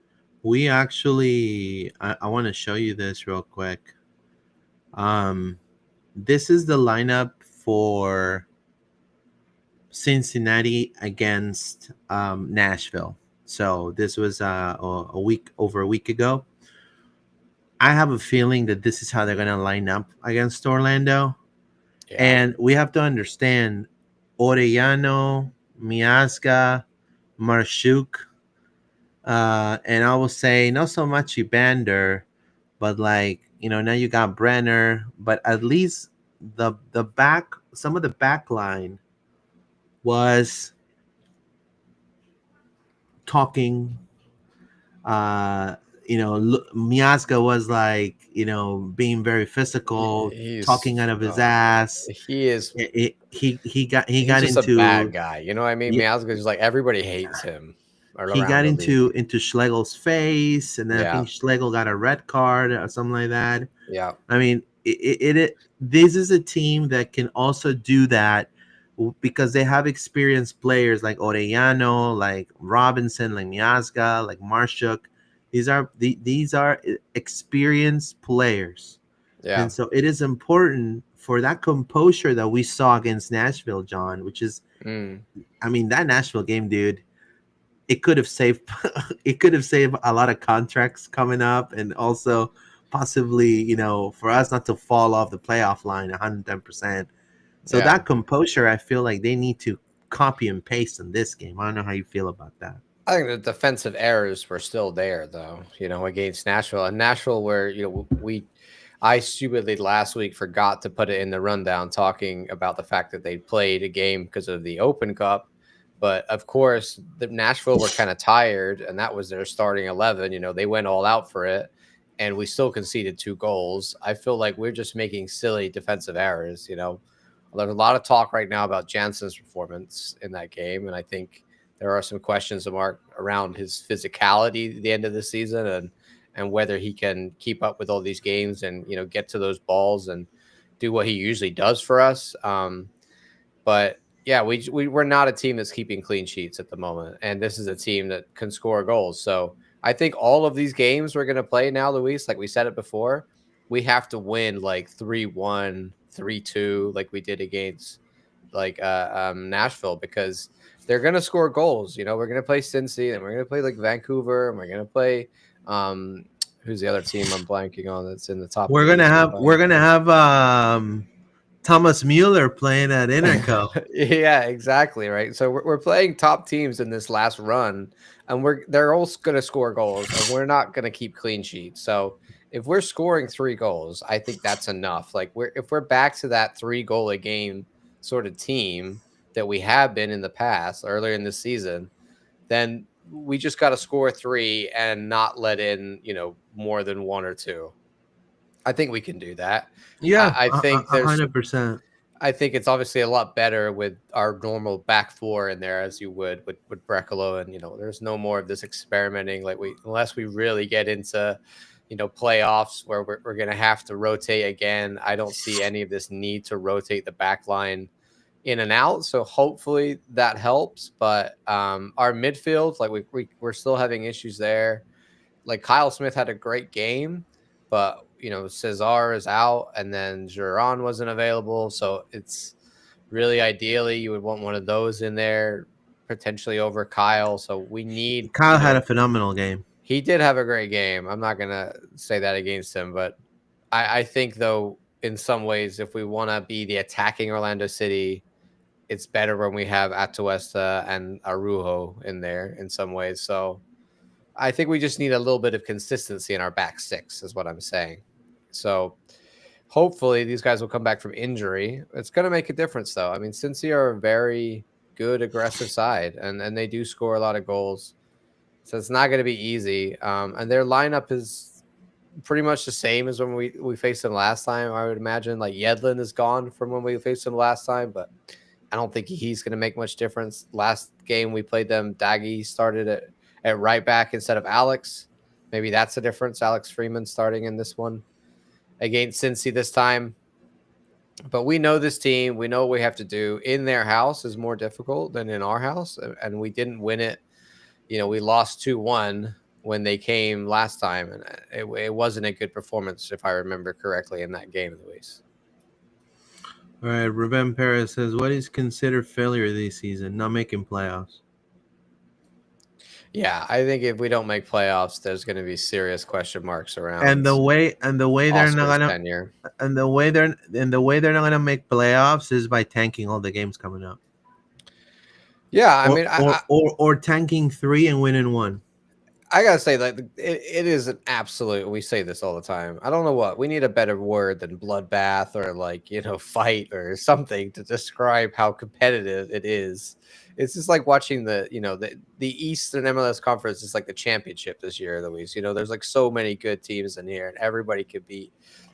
we actually, I want to show you this real quick. This is the lineup for Cincinnati against Nashville. So this was over a week ago. I have a feeling that this is how they're going to line up against Orlando. And we have to understand Orellano, Miazga, Marshuk, and I will say not so much Evander, but like now you got Brenner, but at least the back some of the back line was talking. uh Miazga was like being very physical, talking out of his ass. he is He he's got just a bad into guy. You know what I mean? yeah, Miazga's just like everybody hates him he around got the league. into Schlegel's face, and then I Yeah, think Schlegel got a red card or something like that. yeah, I mean, this is a team that can also do that because they have experienced players like Orellano, like Robinson, like Miazga, like Marshuk. These are experienced players, yeah. and so it is important for that composure that we saw against Nashville, John. Which is, Mm. I mean, that Nashville game, dude. It could have saved it could have saved a lot of contracts coming up, and also possibly for us not to fall off the playoff line 110%. So Yeah. that composure, I feel like they need to copy and paste in this game. I don't know how you feel about that. I think the defensive errors were still there, though, against Nashville. And Nashville, where, I stupidly last week forgot to put it in the rundown talking about the fact that they played a game because of the Open Cup. But of course, the Nashville were kind of tired, and that was their starting 11. They went all out for it, and we still conceded 2 goals. I feel like we're just making silly defensive errors. There's a lot of talk right now about Jansen's performance in that game, and I think there are some questions around his physicality at the end of the season and whether he can keep up with all these games and get to those balls and do what he usually does for us. But yeah, we're not a team that's keeping clean sheets at the moment, and this is a team that can score goals. So I think all of these games we're going to play now, Luis, like we said it before, we have to win like 3-1, 3-2, like we did against Nashville, because they're going to score goals. We're going to play Cincy, and we're going to play like Vancouver, and we're going to play who's the other team I'm blanking on that's in the top. We're gonna have Thomas Mueller playing at Interco. Yeah, exactly, right. So we're playing top teams in this last run, and they're all going to score goals, and we're not going to keep clean sheets. So if we're scoring 3 goals, I think that's enough. Like if we're back to that 3 goal a game sort of team that we have been in the past earlier in the season, then we just got to score 3 and not let in, more than 1 or 2. I think we can do that. Yeah, I think 100%. I think it's obviously a lot better with our normal back 4 in there, as you would with Brekalo, and there's no more of this experimenting unless we really get into playoffs where we're going to have to rotate again. I don't see any of this need to rotate the back line in and out, so hopefully that helps. But our midfield, like we're still having issues there. Like Kyle Smith had a great game, but Cesar is out, and then Giron wasn't available, so it's really ideally you would want one of those in there potentially over Kyle. So we need Kyle had a phenomenal game. He did have a great game. I'm not gonna say that against him, but I think though in some ways, if we want to be the attacking Orlando City, it's better when we have Atuesta and Arujo in there in some ways. So I think we just need a little bit of consistency in our back 6 is what I'm saying. So hopefully these guys will come back from injury. It's going to make a difference, though. I mean, Cincy are a very good aggressive side, and they do score a lot of goals. So it's not going to be easy. And their lineup is pretty much the same as when we faced them last time, I would imagine. Like Yedlin is gone from when we faced them last time, but I don't think he's going to make much difference. Last game we played them, Daggy started at right back instead of Alex. Maybe that's the difference. Alex Freeman starting in this one against Cincy this time. But we know this team. We know what we have to do. In their house is more difficult than in our house, and we didn't win it. We lost 2-1 when they came last time, and it wasn't a good performance, if I remember correctly, in that game, Luis. All right, Ruben Perez says, what is considered failure this season? Not making playoffs. Yeah, I think if we don't make playoffs, there's going to be serious question marks And around the way they're not Oscar's gonna tenure. and the way they're not gonna make playoffs is by tanking all the games coming up, Yeah, I or mean, or tanking three and winning one. I gotta say, like, it is an absolute. We say this all the time. I don't know what we need a better word than bloodbath or like fight or something to describe how competitive it is. It's just like watching the Eastern MLS Conference is like the championship this year, Luis. There's like so many good teams in here, and everybody could beat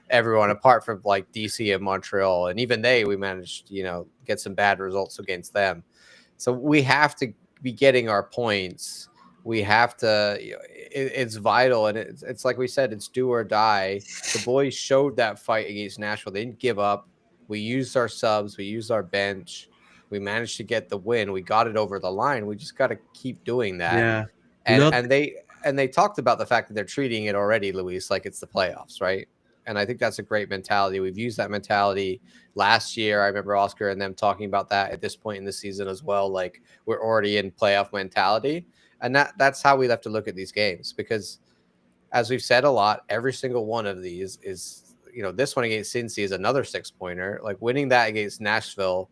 everyone apart from like DC and Montreal, and even we managed get some bad results against them. So we have to be getting our points. We have to. It's vital, and it's like we said, it's do or die. The boys showed that fight against Nashville. They didn't give up. We used our subs. We used our bench. We managed to get the win. We got it over the line. We just got to keep doing that. Yeah. And Look, and they talked about the fact that they're treating it already, Luis, like it's the playoffs, right? And I think that's a great mentality. We've used that mentality last year. I remember Oscar and them talking about that at this point in the season as well. Like we're already in playoff mentality. And that's how we have to look at these games, because as we've said a lot, every single one of these is, this one against Cincy is another 6-pointer. Like winning that against Nashville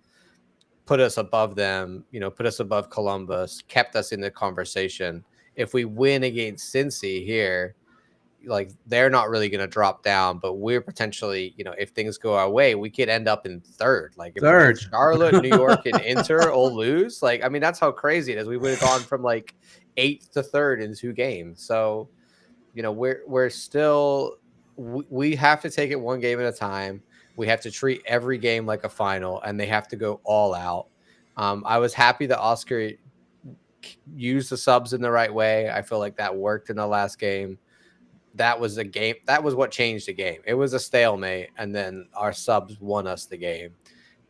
put us above them, put us above Columbus, kept us in the conversation. If we win against Cincy here, like they're not really going to drop down, but we're potentially, if things go our way, we could end up in third. Like if third. Charlotte, New York, and Inter all lose, like, I mean, that's how crazy it is. We would have gone from like 8th to 3rd in 2 games. So, we're still, we have to take it one game at a time. We have to treat every game like a final, and they have to go all out. I was happy that Oscar used the subs in the right way. I feel like that worked in the last game. That was a game. That was what changed the game. It was a stalemate, and then our subs won us the game.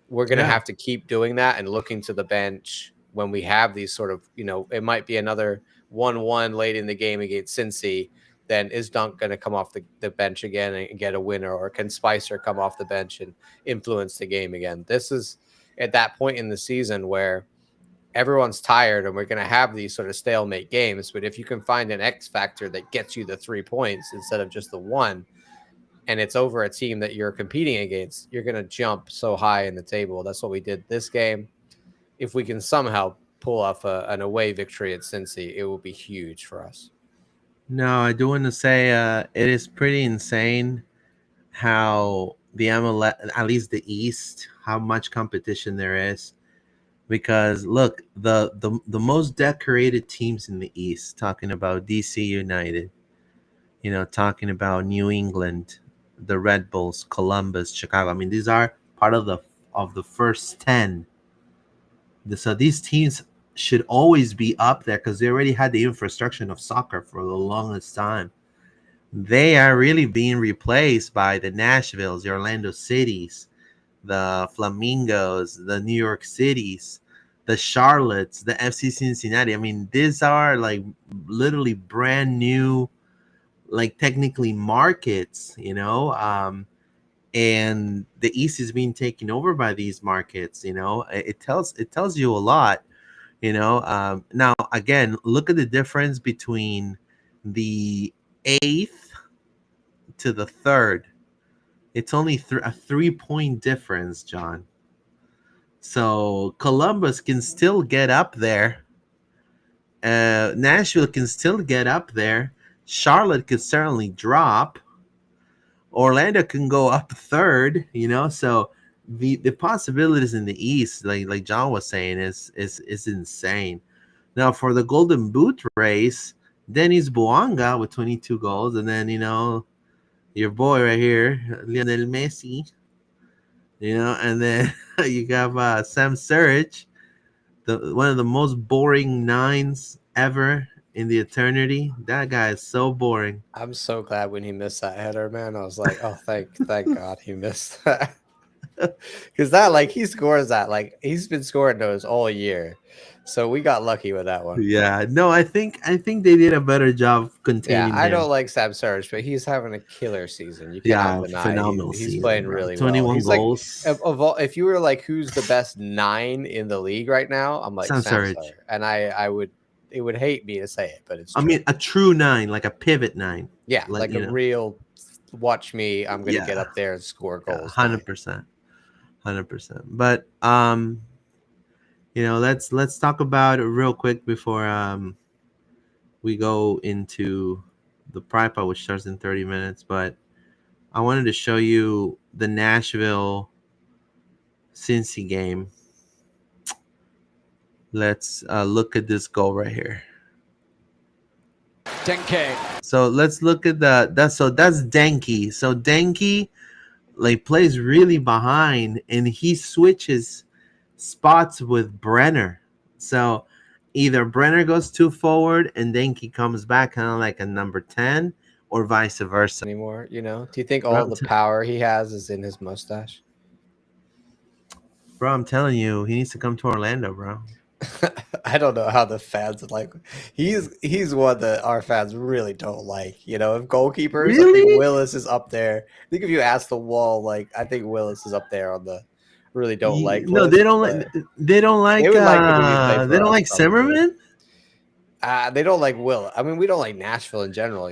We're going to have to keep doing that and looking to the bench when we have these sort of, it might be another 1-1 late in the game against Cincy. Then is Dunk going to come off the bench again and get a winner, or can Spicer come off the bench and influence the game again? This is at that point in the season where everyone's tired and we're going to have these sort of stalemate games. But if you can find an X factor that gets you the 3 points instead of just the 1, and it's over a team that you're competing against, you're going to jump so high in the table. That's what we did this game. If we can somehow pull off an away victory at Cincy, it will be huge for us. No, I do want to say it is pretty insane how the MLS, at least the East, how much competition there is. Because look, the most decorated teams in the East, talking about DC United, talking about New England, the Red Bulls, Columbus, Chicago. I mean, these are part of the first 10. So these teams should always be up there because they already had the infrastructure of soccer for the longest time. They are really being replaced by the Nashvilles, the Orlando Cities, the Flamingos, the New York Cities, the Charlottes, the FC Cincinnati. I mean, these are like literally brand new, like technically markets, and the East is being taken over by these markets. It tells you a lot. Now again, look at the difference between the 8th to the 3rd. It's only a 3-point difference, John. So Columbus can still get up there. Nashville can still get up there. Charlotte could certainly drop. Orlando can go up 3rd. So the possibilities in the East, like John was saying, is insane. Now for the Golden Boot race, Denis Bouanga with 22 goals, and then your boy right here, Lionel Messi. And then you got Sam Surridge, one of the most boring 9s ever in the eternity. That guy is so boring. I'm so glad when he missed that header, man. I was like, oh, thank God he missed that. Because that, like, he scores that. Like, he's been scoring those all year. So we got lucky with that one. Yeah, no, I think they did a better job containing him. I don't like Sam Surridge, but he's having a killer season. You cannot deny phenomenal he's season, playing bro. really 21 well. He's goals. like, if you were like, who's the best 9 in the league right now? I'm like, Sam Sam Surridge. Surridge. And I would it would hate me to say it, but it's I true. mean, a true 9, like a pivot 9. Yeah, like a real watch me. I'm gonna get up there and score goals. 100%, 100%. But let's talk about it real quick before we go into the Pride Pod, which starts in 30 minutes. But I wanted to show you the Nashville Cincy game. Let's look at this goal right here. Denke. So let's look at that's Denke. So Denke like plays really behind, and he switches spots with Brenner. So either Brenner goes too forward and Denke comes back kind of like a number 10, or vice versa. Anymore, do you think all the power he has is in his mustache? Bro, I'm telling you, he needs to come to Orlando, bro. I don't know how the fans like. He's one that our fans really don't like. If goalkeepers, I think Willis is up there. I think if you ask the wall, like I think Willis is up there on the really don't like. No, list, they don't like. They don't like. They don't like Zimmerman. They don't like Will. I mean, we don't like Nashville in general.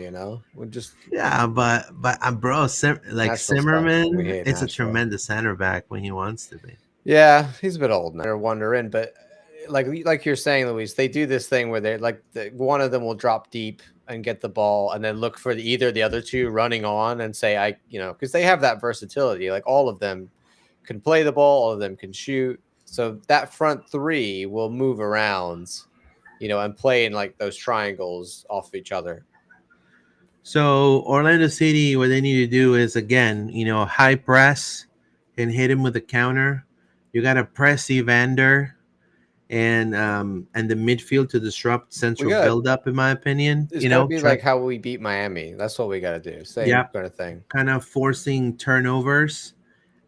We just but bro, Zimmerman, it's Nashville. A tremendous center back when he wants to be. Yeah, he's a bit old now. They're wondering, but like you're saying, Luis, they do this thing where they're like one of them will drop deep and get the ball, and then look for either the other two running on and say because they have that versatility. Like all of them can play the ball, all of them can shoot. So that front three will move around, and play in like those triangles off of each other. So Orlando City, what they need to do is again, high press and hit him with a counter. You got to press Evander and the midfield to disrupt central build-up, in my opinion. It's gotta be like how we beat Miami. That's what we got to do. Same kind of thing. Kind of forcing turnovers,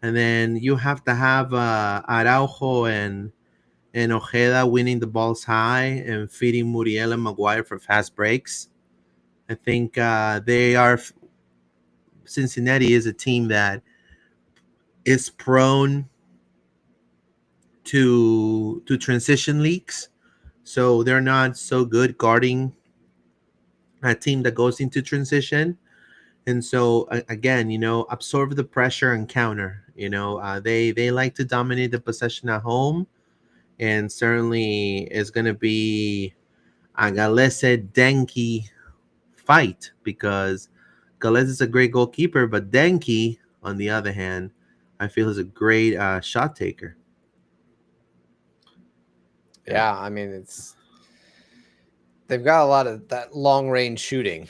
and then you have to have Araujo and Ojeda winning the balls high and feeding Muriel and Maguire for fast breaks. I think Cincinnati is a team that is prone to transition leaks, so they're not so good guarding a team that goes into transition. And so again, absorb the pressure and counter. They like to dominate the possession at home, and certainly is going to be a Galese Denke fight, because Galese is a great goalkeeper, but Denke, on the other hand, I feel is a great shot taker. Yeah, I mean, they've got a lot of that long range shooting.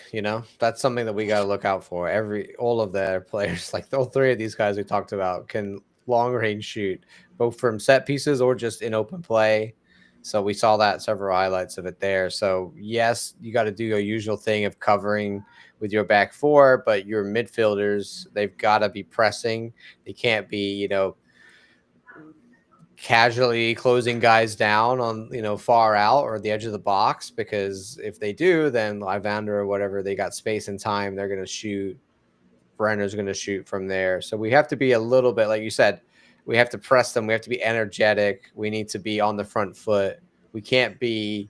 That's something that we got to look out for. All of their players, like all three of these guys we talked about, can long range shoot, both from set pieces or just in open play. So we saw that several highlights of it there. So yes, you got to do your usual thing of covering with your back four, but your midfielders, they've got to be pressing. They can't be, casually closing guys down on far out or the edge of the box, because if they do, then Evander or whatever, they got space and time, they're going to shoot. Brenner's going to shoot from there. So we have to be a little bit, like you said, we have to press them, we have to be energetic, we need to be on the front foot. We can't be,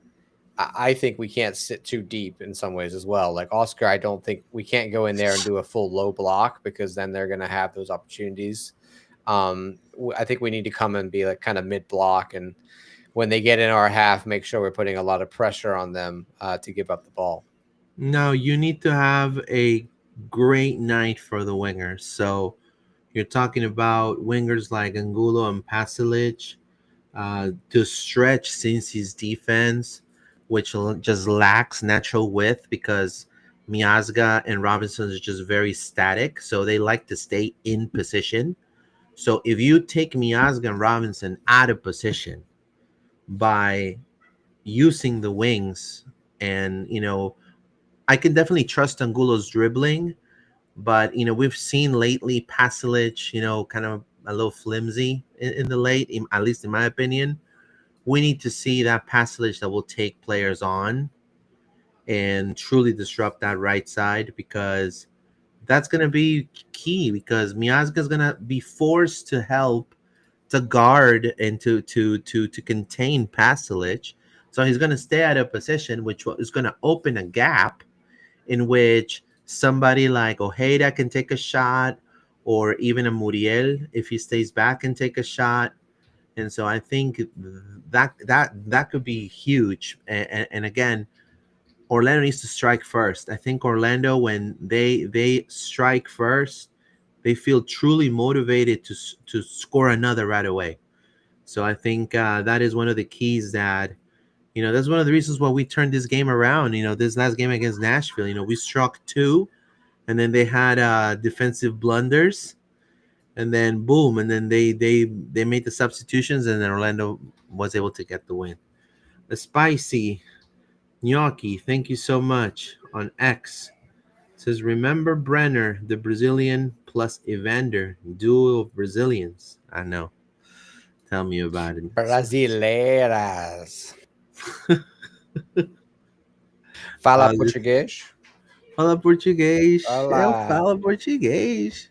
I think we can't sit too deep in some ways as well. Like Oscar, I don't think we can't go in there and do a full low block, because then they're going to have those opportunities. I think we need to come and be like kind of mid block, and when they get in our half, make sure we're putting a lot of pressure on them to give up the ball. No, you need to have a great night for the wingers. So you're talking about wingers like Angulo and Pasalic to stretch Cincy's defense, which just lacks natural width because Miazga and Robinson is just very static. So they like to stay in position. So if you take Miazga and Robinson out of position by using the wings, and, I can definitely trust Angulo's dribbling, but, we've seen lately Pasalic, kind of a little flimsy in the late, at least in my opinion. We need to see that Pasalic that will take players on and truly disrupt that right side, because that's going to be key, because Miazga is going to be forced to help to guard and to contain Pasalic. So he's going to stay at a position which is going to open a gap in which somebody like Ojeda can take a shot, or even a Muriel, if he stays back, and take a shot. And so I think that could be huge. And again, Orlando needs to strike first. I think Orlando, when they strike first, they feel truly motivated to score another right away. So I think that is one of the keys that, that's one of the reasons why we turned this game around. This last game against Nashville, we struck two, and then they had defensive blunders, and then boom, and then they made the substitutions, and then Orlando was able to get the win. The Spicy Gnocchi, thank you so much, on X. Says, remember Brenner, the Brazilian, plus Evander, duo of Brazilians. I know. Tell me about it. Brasileiras. Fala português. Fala português. Olá. Eu falo português.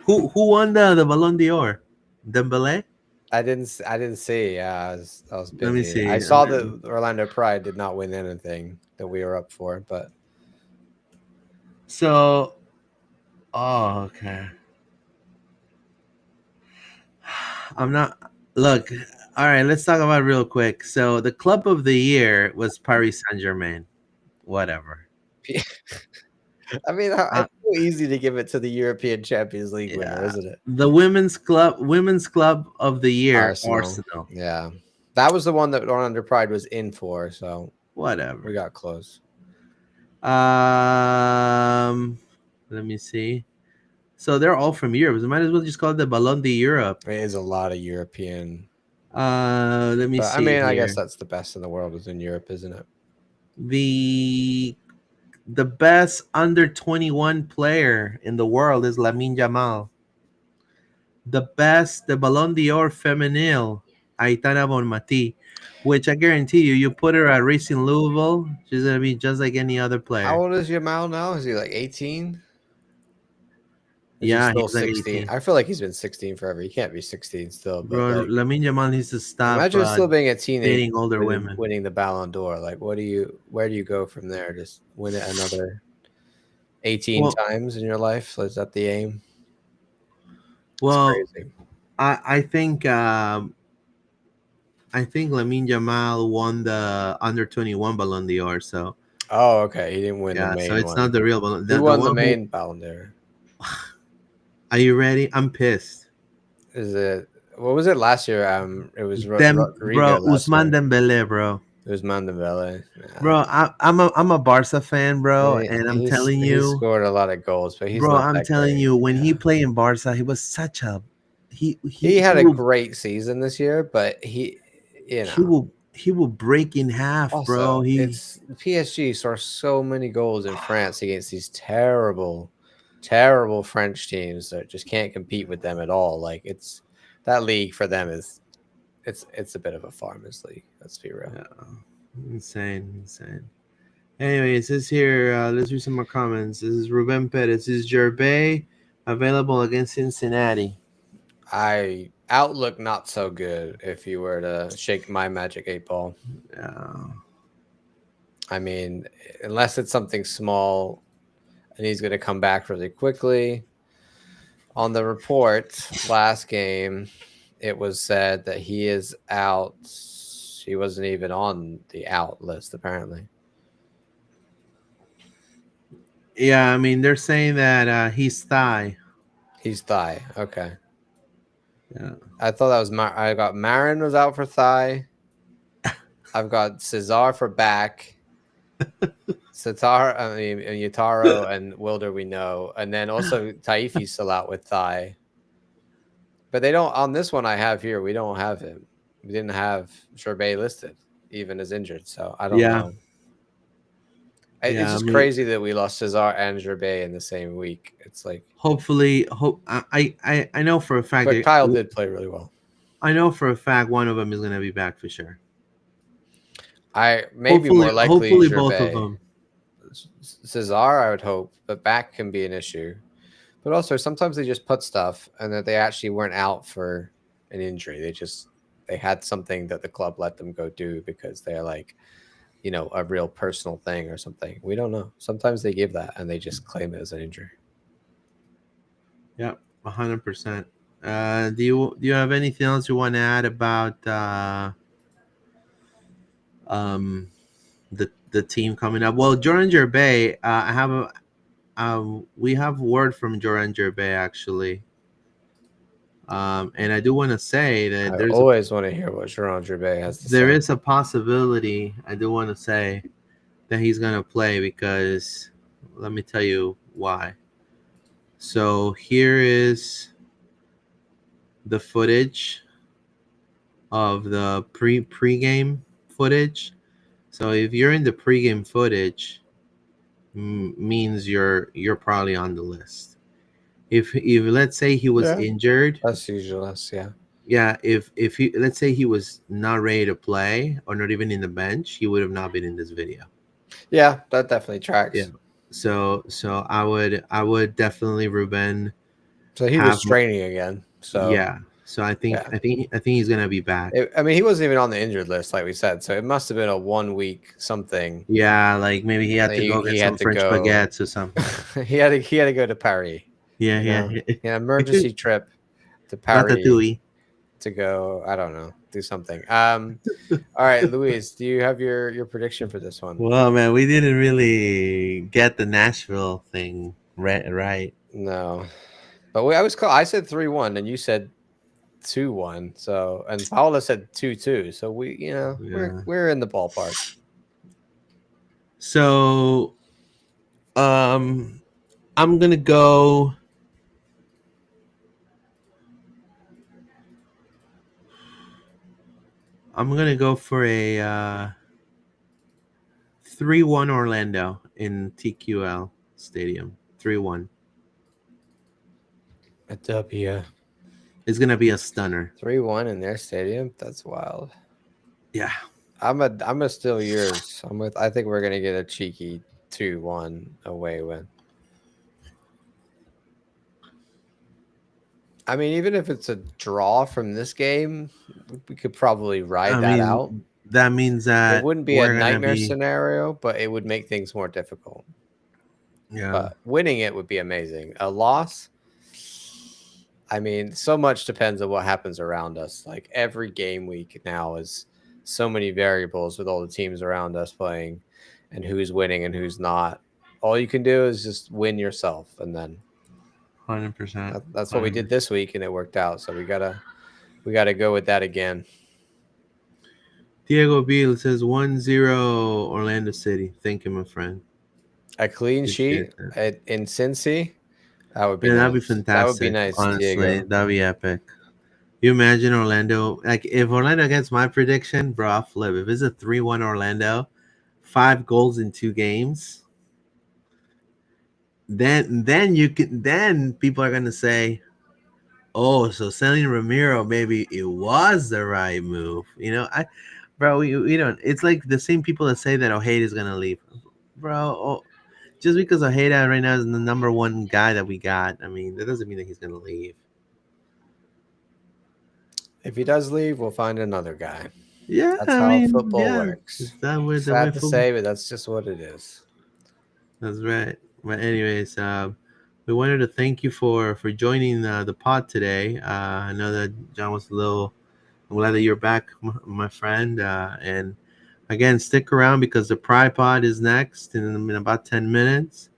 Who won the Ballon d'Or? Dembele? I didn't see. Yeah, I was busy. Let me see. I saw that Orlando Pride did not win anything that we were up for, but So, okay. I'm not. Look, all right. Let's talk about it real quick. So the club of the year was Paris Saint-Germain. Whatever. I mean, it's so easy to give it to the European Champions League winner, isn't it? The women's club of the year, Arsenal. Yeah, that was the one that Orlando Pride was in for. So whatever, we got close. Let me see. So they're all from Europe. So might as well just call it the Ballon d'Europe. It is a lot of European. Let me see. I mean, I guess that's the best in the world is in Europe, isn't it? The best under 21 player in the world is Lamine Yamal. The Ballon d'Or femenil, Aitana Bonmati, which I guarantee you put her at Racing Louisville, she's gonna be just like any other player. How old is Yamal now? Is he like 18? Yeah, he's like 16. 18. I feel like he's been 16 forever. He can't be 16 still. But bro, Lamine Yamal needs to stop. Imagine still being a teenager, dating older women, winning the Ballon d'Or. Like, where do you go from there? Just win it another 18 times in your life? So is that the aim? Well, crazy. I think Lamine Yamal won the under 21 Ballon d'Or. So. Oh, okay. He didn't win the main so it's one. not the real Ballon. Who won the main Ballon d'Or? Are you ready? I'm pissed. What was it last year? It was bro, Ousmane Dembele, bro. Ousmane Dembele. Yeah. Bro, I'm a Barca fan, bro, and I'm telling you, he scored a lot of goals, but he's bro. not I'm telling you, when he played in Barca, he was such a he had a great season this year, but he will break in half, also, bro. It's PSG scores so many goals in France against these terrible French teams that just can't compete with them at all. Like that league for them is it's a bit of a farmers league. Let's be real. Yeah. Insane. Anyway, it says here, let's read some more comments. This is Ruben Perez. Is Gervais available against Cincinnati? Outlook not so good if you were to shake my magic 8-ball. Yeah. I mean, unless it's something small and he's going to come back really quickly. On the report last game, it was said that he is out. He wasn't even on the out list, apparently. Yeah, I mean, they're saying that he's thigh. He's thigh. Okay. Yeah. I thought that was I got Marin was out for thigh. I've got Cesar for back. Yutaro and Wilder we know, and then also Taifi's still out with thigh. But they don't on this one I have here. We don't have him. We didn't have Gervais listed, even as injured. So I don't know. It's just crazy that we lost Cesar and Gervais in the same week. It's like hopefully, I know for a fact. But Kyle did play really well. I know for a fact one of them is going to be back for sure. More likely hopefully Gervais. Both of them. Cesar, I would hope, but back can be an issue. But also sometimes they just put stuff and that they actually weren't out for an injury. They just they had something that the club let them go do because they're like, a real personal thing or something. We don't know. Sometimes they give that and they just claim it as an injury. Yeah, 100%. Do you have anything else you want to add about the team coming up? Well, Jordan Gerbey, I have we have word from Jordan Gerbey actually. And I do want to say that I always want to hear what Jerome Gervais has to say. there is a possibility. I do want to say that he's gonna play because let me tell you why. So here is the footage of the pregame footage. So if you're in the pregame footage, means you're probably on the list. If let's say he was injured, That's usually us, yeah. yeah. If he let's say he was not ready to play or not even in the bench, he would have not been in this video. Yeah, that definitely tracks. Yeah. So I would definitely Ruben. So he was training again. So yeah. So I think he's gonna be back. He wasn't even on the injured list, like we said. So it must have been a 1 week something. Yeah, like maybe he had to go get some French baguettes or something. he had to go to Paris. Yeah. Emergency trip to Paris Ratatouille. to go. I don't know, do something. All right, Luis, do you have your prediction for this one? Well, man, we didn't really get the Nashville thing right. No, but I said 3-1, and you said 2-1. So, and Paula said 2-2. So we're in the ballpark. So, I'm gonna go. I'm gonna go for a 3-1 Orlando in TQL Stadium. 3-1. A W. It's gonna be a stunner. 3-1 in their stadium. That's wild. Yeah. I'm gonna steal yours. I think we're gonna get a cheeky 2-1 away win. I mean, even if it's a draw from this game, we could probably ride that out. That means that it wouldn't be a nightmare scenario, but it would make things more difficult. Yeah. But winning it would be amazing. A loss, I mean, so much depends on what happens around us. Like every game week now is so many variables with all the teams around us playing and who's winning and who's not. All you can do is just win yourself, and then 100%. That's what we did this week, and it worked out. So we gotta go with that again. Diego Beal says 1-0 Orlando City. Thank you, my friend. A clean sheet in Cincy. That would be nice. Nice. That'd be fantastic. That would be nice, honestly. Diego. That'd be epic. You imagine Orlando, like if Orlando gets my prediction, bro, I'll flip. If it's a 3-1 Orlando, 5 goals in 2 games, then people are gonna say, oh, so selling Ramiro, maybe it was the right move. We don't. It's like the same people that say that Ojeda is gonna leave, bro. Just because Ojeda right now is the number 1 guy that we got, I mean, that doesn't mean that he's gonna leave. If he does leave, we'll find another guy. Yeah, that's how football works. It's sad to say, but that's just what it is. That's right. But anyways, we wanted to thank you for joining the pod today. I know that John was I'm glad that you're back, my friend. And again, stick around because the Pride Pod is next in about 10 minutes.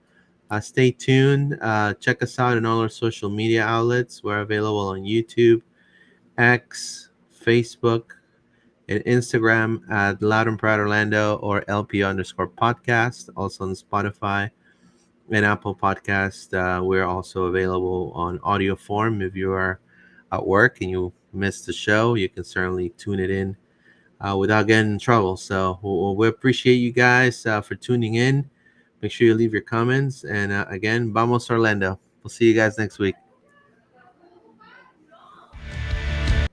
Stay tuned. Check us out on all our social media outlets. We're available on YouTube, X, Facebook, and Instagram at Loud and Proud Orlando or LP_podcast. Also on Spotify and Apple Podcast. We're also available on audio form. If you are at work and you missed the show, you can certainly tune it in without getting in trouble. So we appreciate you guys for tuning in. Make sure you leave your comments. And again, vamos Orlando. We'll see you guys next week.